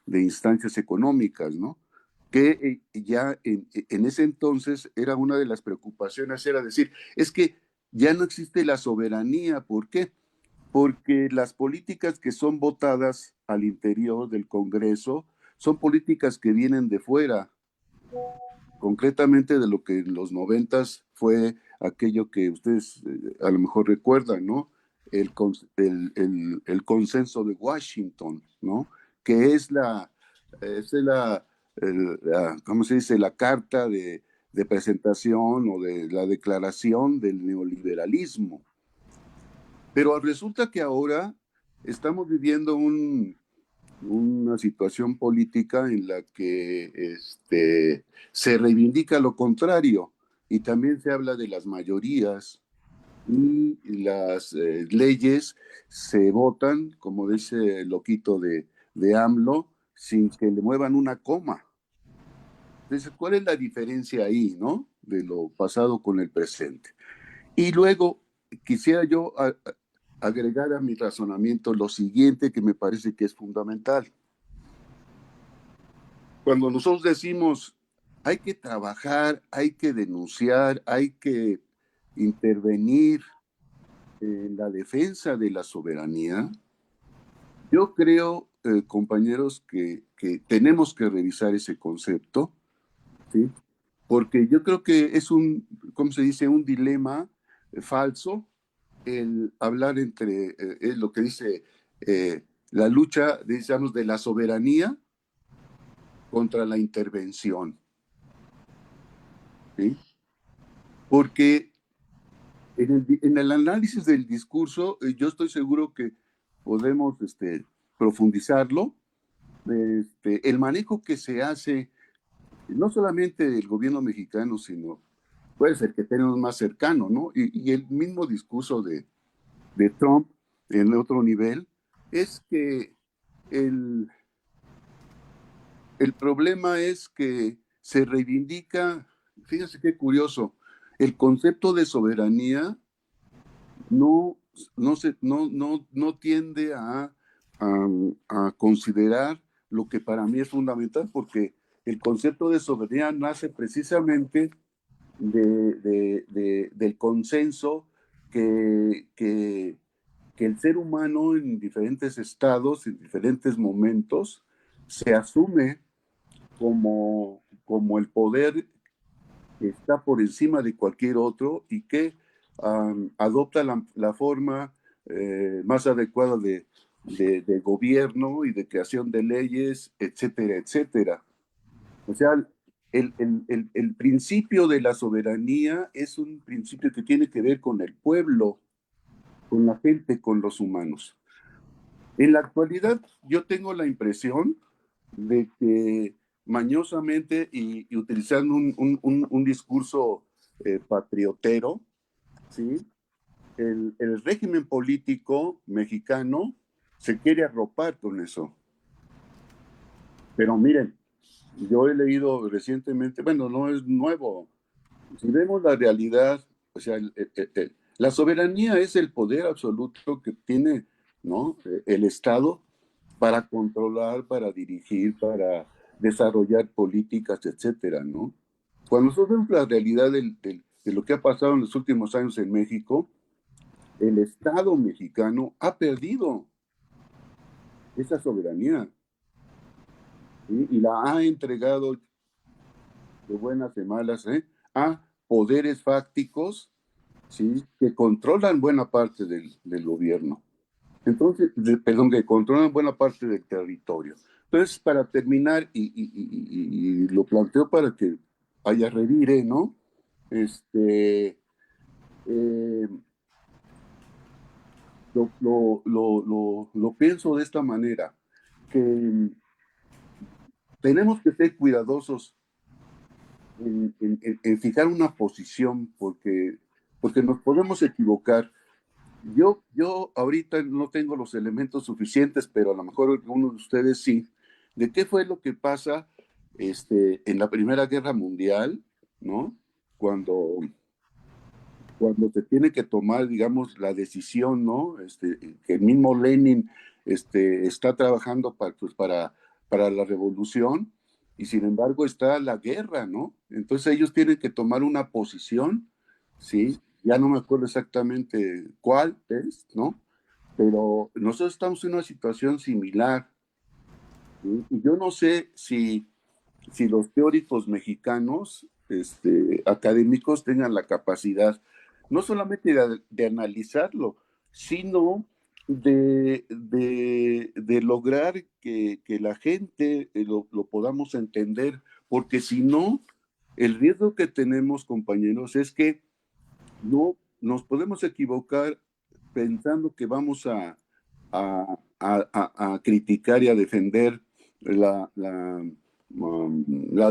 de instancias económicas, ¿no? Que ya en ese entonces era una de las preocupaciones, era decir, es que ya no existe la soberanía. ¿Por qué? Porque las políticas que son votadas al interior del Congreso son políticas que vienen de fuera, concretamente de lo que en los 90 fue aquello que ustedes a lo mejor recuerdan, ¿no? El consenso de Washington, ¿no? Que es ¿cómo se dice? La carta de presentación o de la declaración del neoliberalismo. Pero resulta que ahora estamos viviendo una situación política en la que se reivindica lo contrario y también se habla de las mayorías y las leyes se votan, como dice el loquito de AMLO, sin que le muevan una coma. Entonces, ¿cuál es la diferencia ahí, no? De lo pasado con el presente. Y luego quisiera yo agregar a mi razonamiento lo siguiente que me parece que es fundamental. Cuando nosotros decimos hay que trabajar, hay que denunciar, hay que intervenir en la defensa de la soberanía, yo creo, compañeros, que tenemos que revisar ese concepto, ¿sí? Porque yo creo que es ¿cómo se dice? Un dilema falso el hablar entre es lo que dice la lucha, digamos, de la soberanía contra la intervención, ¿sí? Porque en el análisis del discurso, yo estoy seguro que podemos profundizarlo. El manejo que se hace, no solamente del gobierno mexicano, sino puede ser que tenemos más cercano, ¿no? Y el mismo discurso de Trump en otro nivel, es que el, el problema es que se reivindica, fíjense qué curioso, el concepto de soberanía no, no tiende a considerar lo que para mí es fundamental, porque el concepto de soberanía nace precisamente del consenso que el ser humano en diferentes estados, en diferentes momentos, se asume como el poder que está por encima de cualquier otro y que adopta la forma más adecuada de gobierno y de creación de leyes, etcétera, etcétera. O sea, el principio de la soberanía es un principio que tiene que ver con el pueblo, con la gente, con los humanos. En la actualidad, yo tengo la impresión de que mañosamente y utilizando un discurso patriotero, ¿sí? El régimen político mexicano se quiere arropar con eso. Pero miren, yo he leído recientemente, bueno, no es nuevo, si vemos la realidad, o sea, la soberanía es el poder absoluto que tiene, ¿no? El Estado para controlar, para dirigir, para desarrollar políticas, etcétera, ¿no? Cuando nosotros vemos la realidad de lo que ha pasado en los últimos años en México, el Estado mexicano ha perdido esa soberanía, ¿sí? Y la ha entregado de buenas y malas, a poderes fácticos, ¿sí? Que controlan buena parte del gobierno. Entonces, perdón, que controlan buena parte del territorio. Entonces, para terminar, y lo planteo para que haya revire, ¿no? Eh, lo pienso de esta manera, que tenemos que ser cuidadosos en fijar una posición porque nos podemos equivocar. Yo ahorita no tengo los elementos suficientes, pero a lo mejor algunos de ustedes sí, de qué fue lo que pasa en la Primera Guerra Mundial, ¿no? Cuando, cuando se tiene que tomar, digamos, la decisión, ¿no? Que el mismo Lenin está trabajando pues, para la revolución y sin embargo está la guerra, ¿no? Entonces ellos tienen que tomar una posición, ¿sí? Ya no me acuerdo exactamente cuál es, ¿no? Pero nosotros estamos en una situación similar, ¿sí? Y yo no sé si los teóricos mexicanos, académicos, tengan la capacidad no solamente de analizarlo, sino de lograr que la gente lo podamos entender, porque si no, el riesgo que tenemos, compañeros, es que no nos podemos equivocar pensando que vamos a criticar y a defender la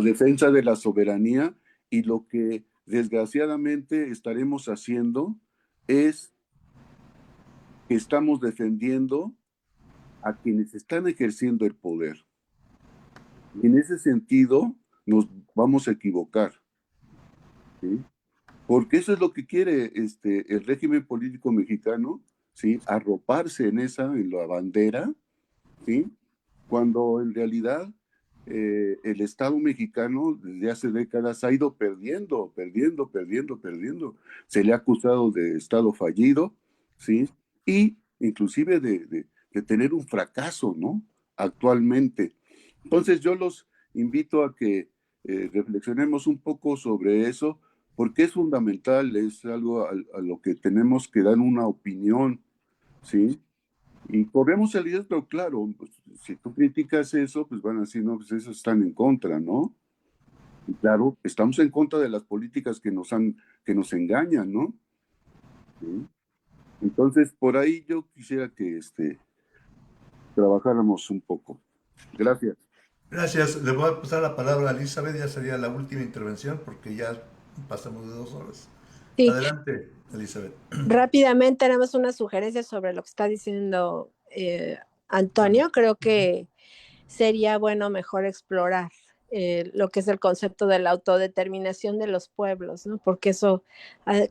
defensa de la soberanía, y lo que desgraciadamente estaremos haciendo es que estamos defendiendo a quienes están ejerciendo el poder. Y en ese sentido nos vamos a equivocar, ¿sí? Porque eso es lo que quiere el régimen político mexicano, ¿sí? Arroparse en la bandera, ¿sí? Cuando en realidad el Estado mexicano desde hace décadas ha ido perdiendo, perdiendo, perdiendo, perdiendo. Se le ha acusado de Estado fallido, ¿sí? Y inclusive de tener un fracaso, ¿no? Actualmente. Entonces yo los invito a que reflexionemos un poco sobre eso, porque es fundamental, es algo a lo que tenemos que dar una opinión, ¿sí? Y corremos el riesgo, claro, pues, si tú criticas eso, pues van a decir, no, pues esos están en contra, ¿no? Y claro, estamos en contra de las políticas que nos engañan, ¿no? ¿Sí? Entonces, por ahí yo quisiera que trabajáramos un poco. Gracias. Gracias. Le voy a pasar la palabra a Elizabeth, ya sería la última intervención porque ya pasamos de 2 horas. Sí, Adelante, Elizabeth. rápidamente haremos una sugerencia sobre lo que está diciendo Antonio. Creo que sería bueno mejor explorar lo que es el concepto de la autodeterminación de los pueblos, ¿no? Porque eso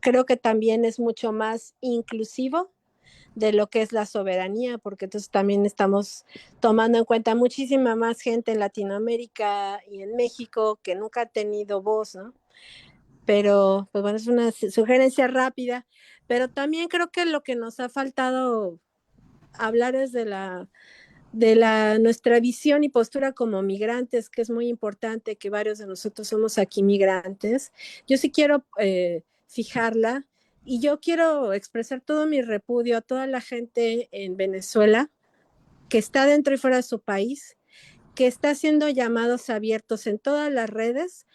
creo que también es mucho más inclusivo de lo que es la soberanía, porque entonces también estamos tomando en cuenta muchísima más gente en Latinoamérica y en México que nunca ha tenido voz, ¿no? Pero, pues bueno, es una sugerencia rápida, pero también creo que lo que nos ha faltado hablar es de nuestra visión y postura como migrantes, que es muy importante, que varios de nosotros somos aquí migrantes. Yo sí quiero fijarla y yo quiero expresar todo mi repudio a toda la gente en Venezuela que está dentro y fuera de su país, que está haciendo llamados abiertos en todas las redes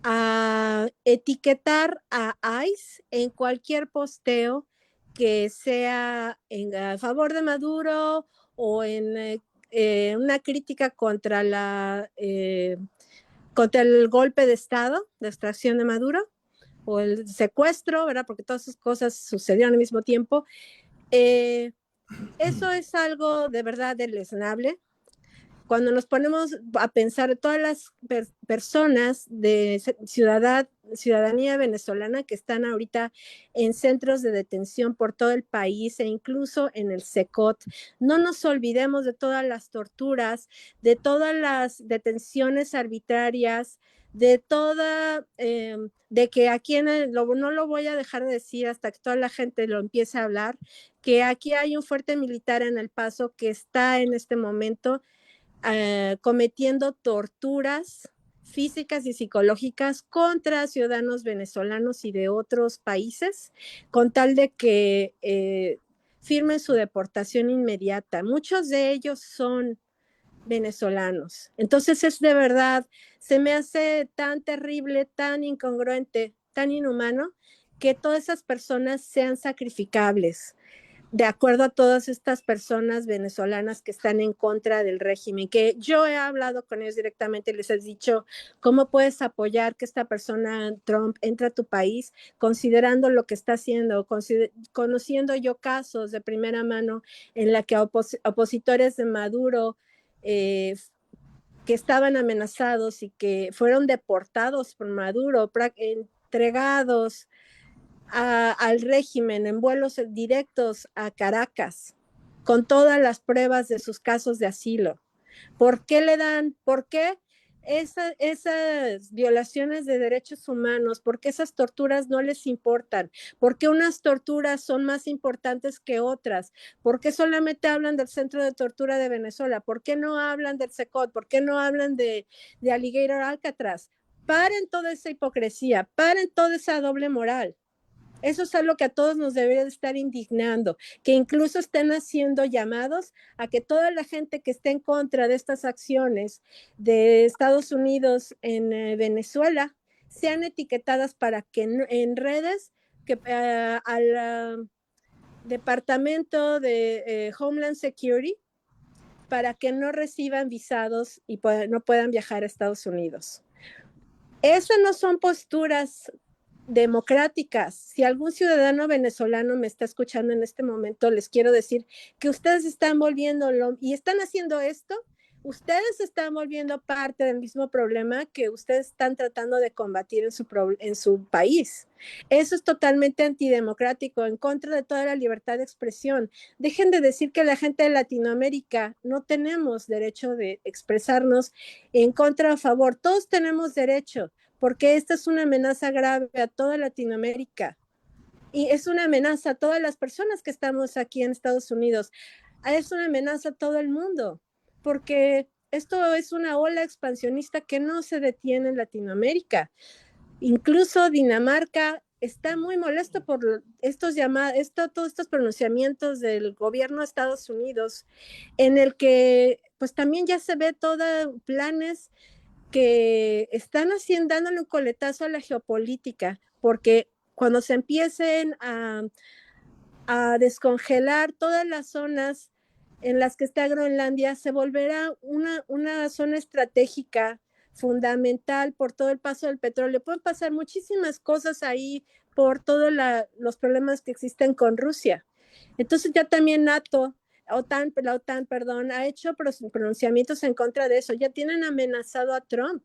a etiquetar a ICE en cualquier posteo que sea a favor de Maduro o en una crítica contra contra el golpe de Estado, de extracción de Maduro, o el secuestro, ¿verdad? Porque todas esas cosas sucedieron al mismo tiempo. Eso es algo de verdad deleznable. Cuando nos ponemos a pensar todas las personas de ciudadanía venezolana que están ahorita en centros de detención por todo el país e incluso en el SECOT, no nos olvidemos de todas las torturas, de todas las detenciones arbitrarias, de toda, de que aquí no lo voy a dejar de decir hasta que toda la gente lo empiece a hablar, que aquí hay un fuerte militar en El Paso que está en este momento cometiendo torturas físicas y psicológicas contra ciudadanos venezolanos y de otros países, con tal de que firmen su deportación inmediata. Muchos de ellos son venezolanos. Entonces es de verdad, se me hace tan terrible, tan incongruente, tan inhumano, que todas esas personas sean sacrificables de acuerdo a todas estas personas venezolanas que están en contra del régimen, que yo he hablado con ellos directamente, les he dicho, ¿cómo puedes apoyar que esta persona, Trump, entre a tu país, considerando lo que está haciendo, conociendo yo casos de primera mano en la que opositores de Maduro que estaban amenazados y que fueron deportados por Maduro, entregados al régimen en vuelos directos a Caracas con todas las pruebas de sus casos de asilo? ¿Por qué esas violaciones de derechos humanos, por qué esas torturas no les importan? ¿Por qué unas torturas son más importantes que otras? ¿Por qué solamente hablan del Centro de Tortura de Venezuela? ¿Por qué no hablan del SECOT? ¿Por qué no hablan de Alligator Alcatraz? Paren toda esa hipocresía, paren toda esa doble moral. Eso es algo que a todos nos debería de estar indignando, que incluso estén haciendo llamados a que toda la gente que esté en contra de estas acciones de Estados Unidos en Venezuela sean etiquetadas para que en redes que al Departamento de Homeland Security para que no reciban visados y no puedan viajar a Estados Unidos. Esas no son posturas democráticas. Si algún ciudadano venezolano me está escuchando en este momento, les quiero decir que ustedes están volviéndolo y están haciendo esto, ustedes están volviendo parte del mismo problema que ustedes están tratando de combatir en su país. Eso es totalmente antidemocrático, en contra de toda la libertad de expresión. Dejen de decir que la gente de Latinoamérica no tenemos derecho de expresarnos en contra o a favor. Todos tenemos derecho, porque esta es una amenaza grave a toda Latinoamérica y es una amenaza a todas las personas que estamos aquí en Estados Unidos. Es una amenaza a todo el mundo, porque esto es una ola expansionista que no se detiene en Latinoamérica. Incluso Dinamarca está muy molesto por todos estos pronunciamientos del gobierno de Estados Unidos, en el que pues también ya se ve todos planes que están dándole un coletazo a la geopolítica, porque cuando se empiecen a descongelar todas las zonas en las que está Groenlandia, se volverá una zona estratégica fundamental por todo el paso del petróleo. Pueden pasar muchísimas cosas ahí por todos los problemas que existen con Rusia. Entonces ya también la OTAN, perdón, ha hecho pronunciamientos en contra de eso. Ya tienen amenazado a Trump.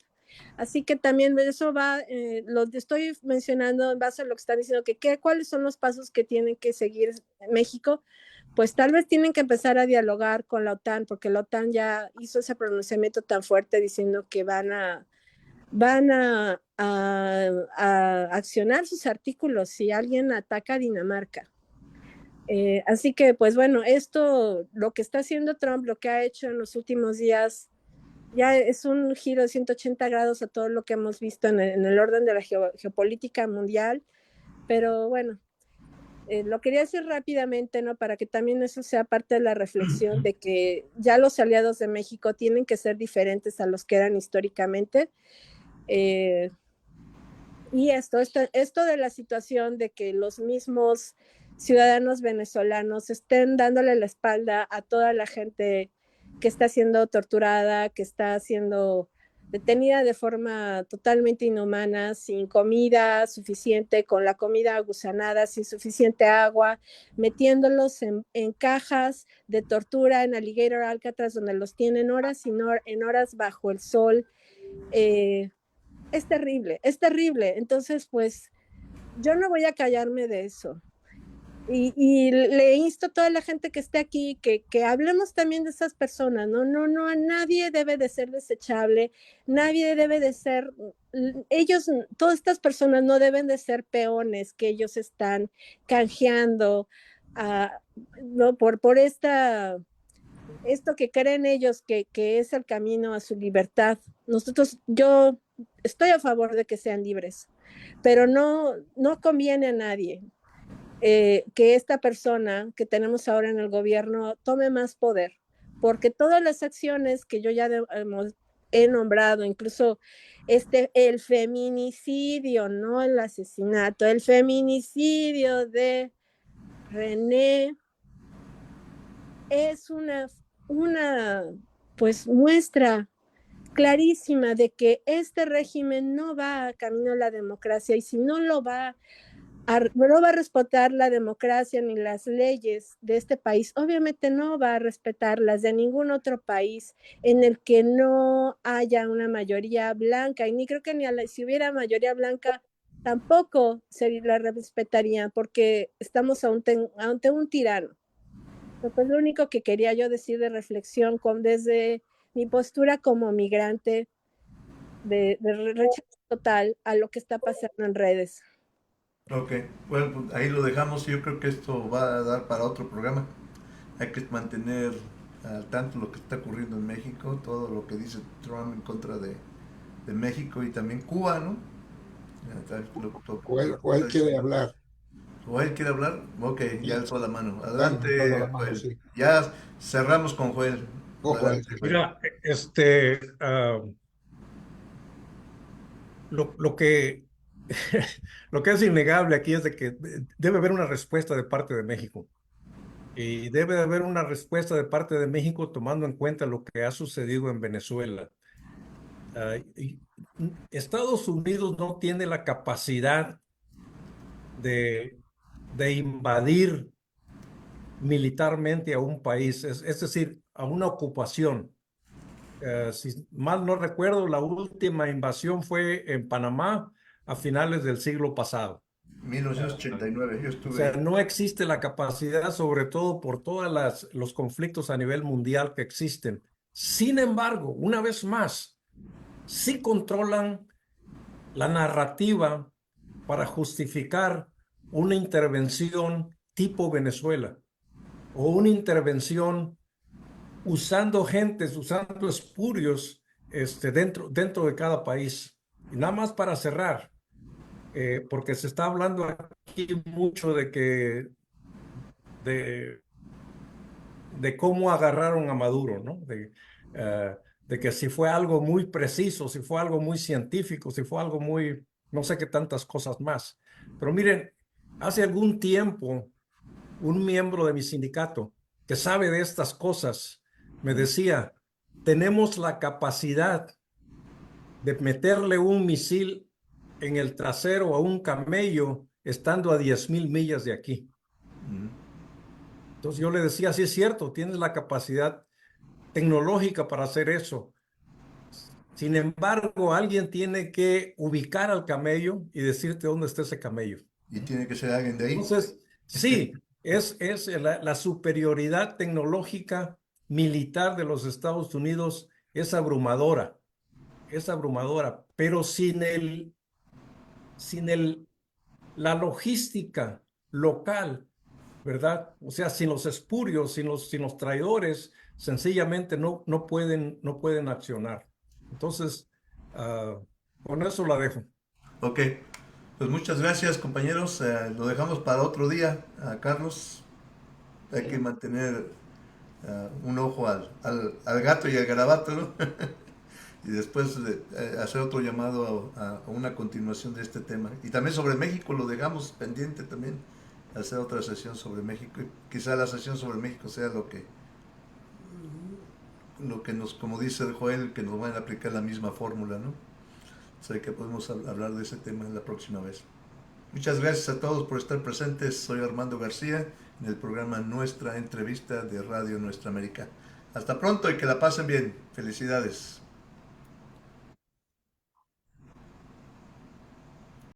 Así que también eso va, lo estoy mencionando en base a lo que están diciendo, cuáles son los pasos que tienen que seguir México. Pues tal vez tienen que empezar a dialogar con la OTAN, porque la OTAN ya hizo ese pronunciamiento tan fuerte diciendo que van a accionar sus artículos si alguien ataca a Dinamarca. Así que, pues bueno, lo que está haciendo Trump, lo que ha hecho en los últimos días, ya es un giro de 180 grados a todo lo que hemos visto en el orden de la geopolítica mundial. Pero bueno, lo quería decir rápidamente, ¿no? Para que también eso sea parte de la reflexión de que ya los aliados de México tienen que ser diferentes a los que eran históricamente. Y esto de la situación de que los mismos ciudadanos venezolanos estén dándole la espalda a toda la gente que está siendo torturada, que está siendo detenida de forma totalmente inhumana, sin comida suficiente, con la comida gusanada, sin suficiente agua, metiéndolos en cajas de tortura en Alligator Alcatraz, donde los tienen horas y en horas bajo el sol. Es terrible, es terrible. Entonces, pues, yo no voy a callarme de eso. Y le insto a toda la gente que esté aquí que hablemos también de esas personas, ¿no? No, a nadie debe de ser desechable, nadie debe de ser, ellos, todas estas personas no deben de ser peones que ellos están canjeando, ¿no? Por esto que creen ellos que es el camino a su libertad. Yo estoy a favor de que sean libres, pero no conviene a nadie. Que esta persona que tenemos ahora en el gobierno tome más poder, porque todas las acciones que yo ya he nombrado, incluso el feminicidio, no el asesinato, el feminicidio de René es una pues muestra clarísima de que este régimen no va camino a la democracia, y si no va a respetar la democracia ni las leyes de este país, obviamente no va a respetar las de ningún otro país en el que no haya una mayoría blanca, y ni creo que si hubiera mayoría blanca tampoco se la respetaría, porque estamos ante un tirano. Pues lo único que quería yo decir de reflexión desde mi postura como migrante, de rechazo total a lo que está pasando en redes. Ok, bueno, pues ahí lo dejamos. Yo creo que esto va a dar para otro programa. Hay que mantener al tanto lo que está ocurriendo en México, todo lo que dice Trump en contra de México y también Cuba, ¿no? O él quiere hablar. ¿O él quiere hablar? Ok, ya Sí, alzó la mano. está levantando la Adelante, mano, Joel. sí. Ya cerramos con Joel. Ojo, Adelante, Joel. Mira, lo que, lo que es innegable aquí es de que debe haber una respuesta de parte de México. Y debe de haber una respuesta de parte de México tomando en cuenta lo que ha sucedido en Venezuela. Y Estados Unidos no tiene la capacidad de, de invadir militarmente a un país, es decir, a una ocupación. Si mal no recuerdo, la última invasión fue en Panamá a finales del siglo pasado. 1989, yo O estuve sea, ahí. no existe la capacidad, sobre todo por todos los conflictos a nivel mundial que existen. Sin embargo, una vez más, sí controlan la narrativa para justificar una intervención tipo Venezuela o una intervención usando espurios dentro de cada país. Y nada más para cerrar, porque se está hablando aquí mucho de, de cómo agarraron a Maduro, ¿no? De que si fue algo muy preciso, si fue algo muy científico, si fue algo muy, no sé qué tantas cosas más. Pero miren, hace algún tiempo, un miembro de mi sindicato que sabe de estas cosas me decía, tenemos la capacidad de meterle un misil en el trasero a un camello estando a 10,000 millas de aquí. Entonces yo le decía, sí es cierto, tienes la capacidad tecnológica para hacer eso. Sin embargo, alguien tiene que ubicar al camello y decirte dónde está ese camello. Y tiene que ser alguien de ahí. Entonces, sí, es la superioridad tecnológica militar de los Estados Unidos es abrumadora, pero sin la logística local, ¿verdad? O sea, sin los espurios, sin los traidores, sencillamente no pueden accionar. Entonces, con eso la dejo. Ok, pues muchas gracias, compañeros. Lo dejamos para otro día, Carlos. Hay que mantener un ojo al gato y al garabato, ¿no? Y después hacer otro llamado a una continuación de este tema. Y también sobre México lo dejamos pendiente también, hacer otra sesión sobre México. Y quizá la sesión sobre México sea lo que lo que nos, como dice el Joel, que nos van a aplicar la misma fórmula, ¿no? Sé que podemos hablar de ese tema la próxima vez. Muchas gracias a todos por estar presentes. Soy Armando García en el programa Nuestra Entrevista de Radio Nuestra América. Hasta pronto y que la pasen bien. Felicidades.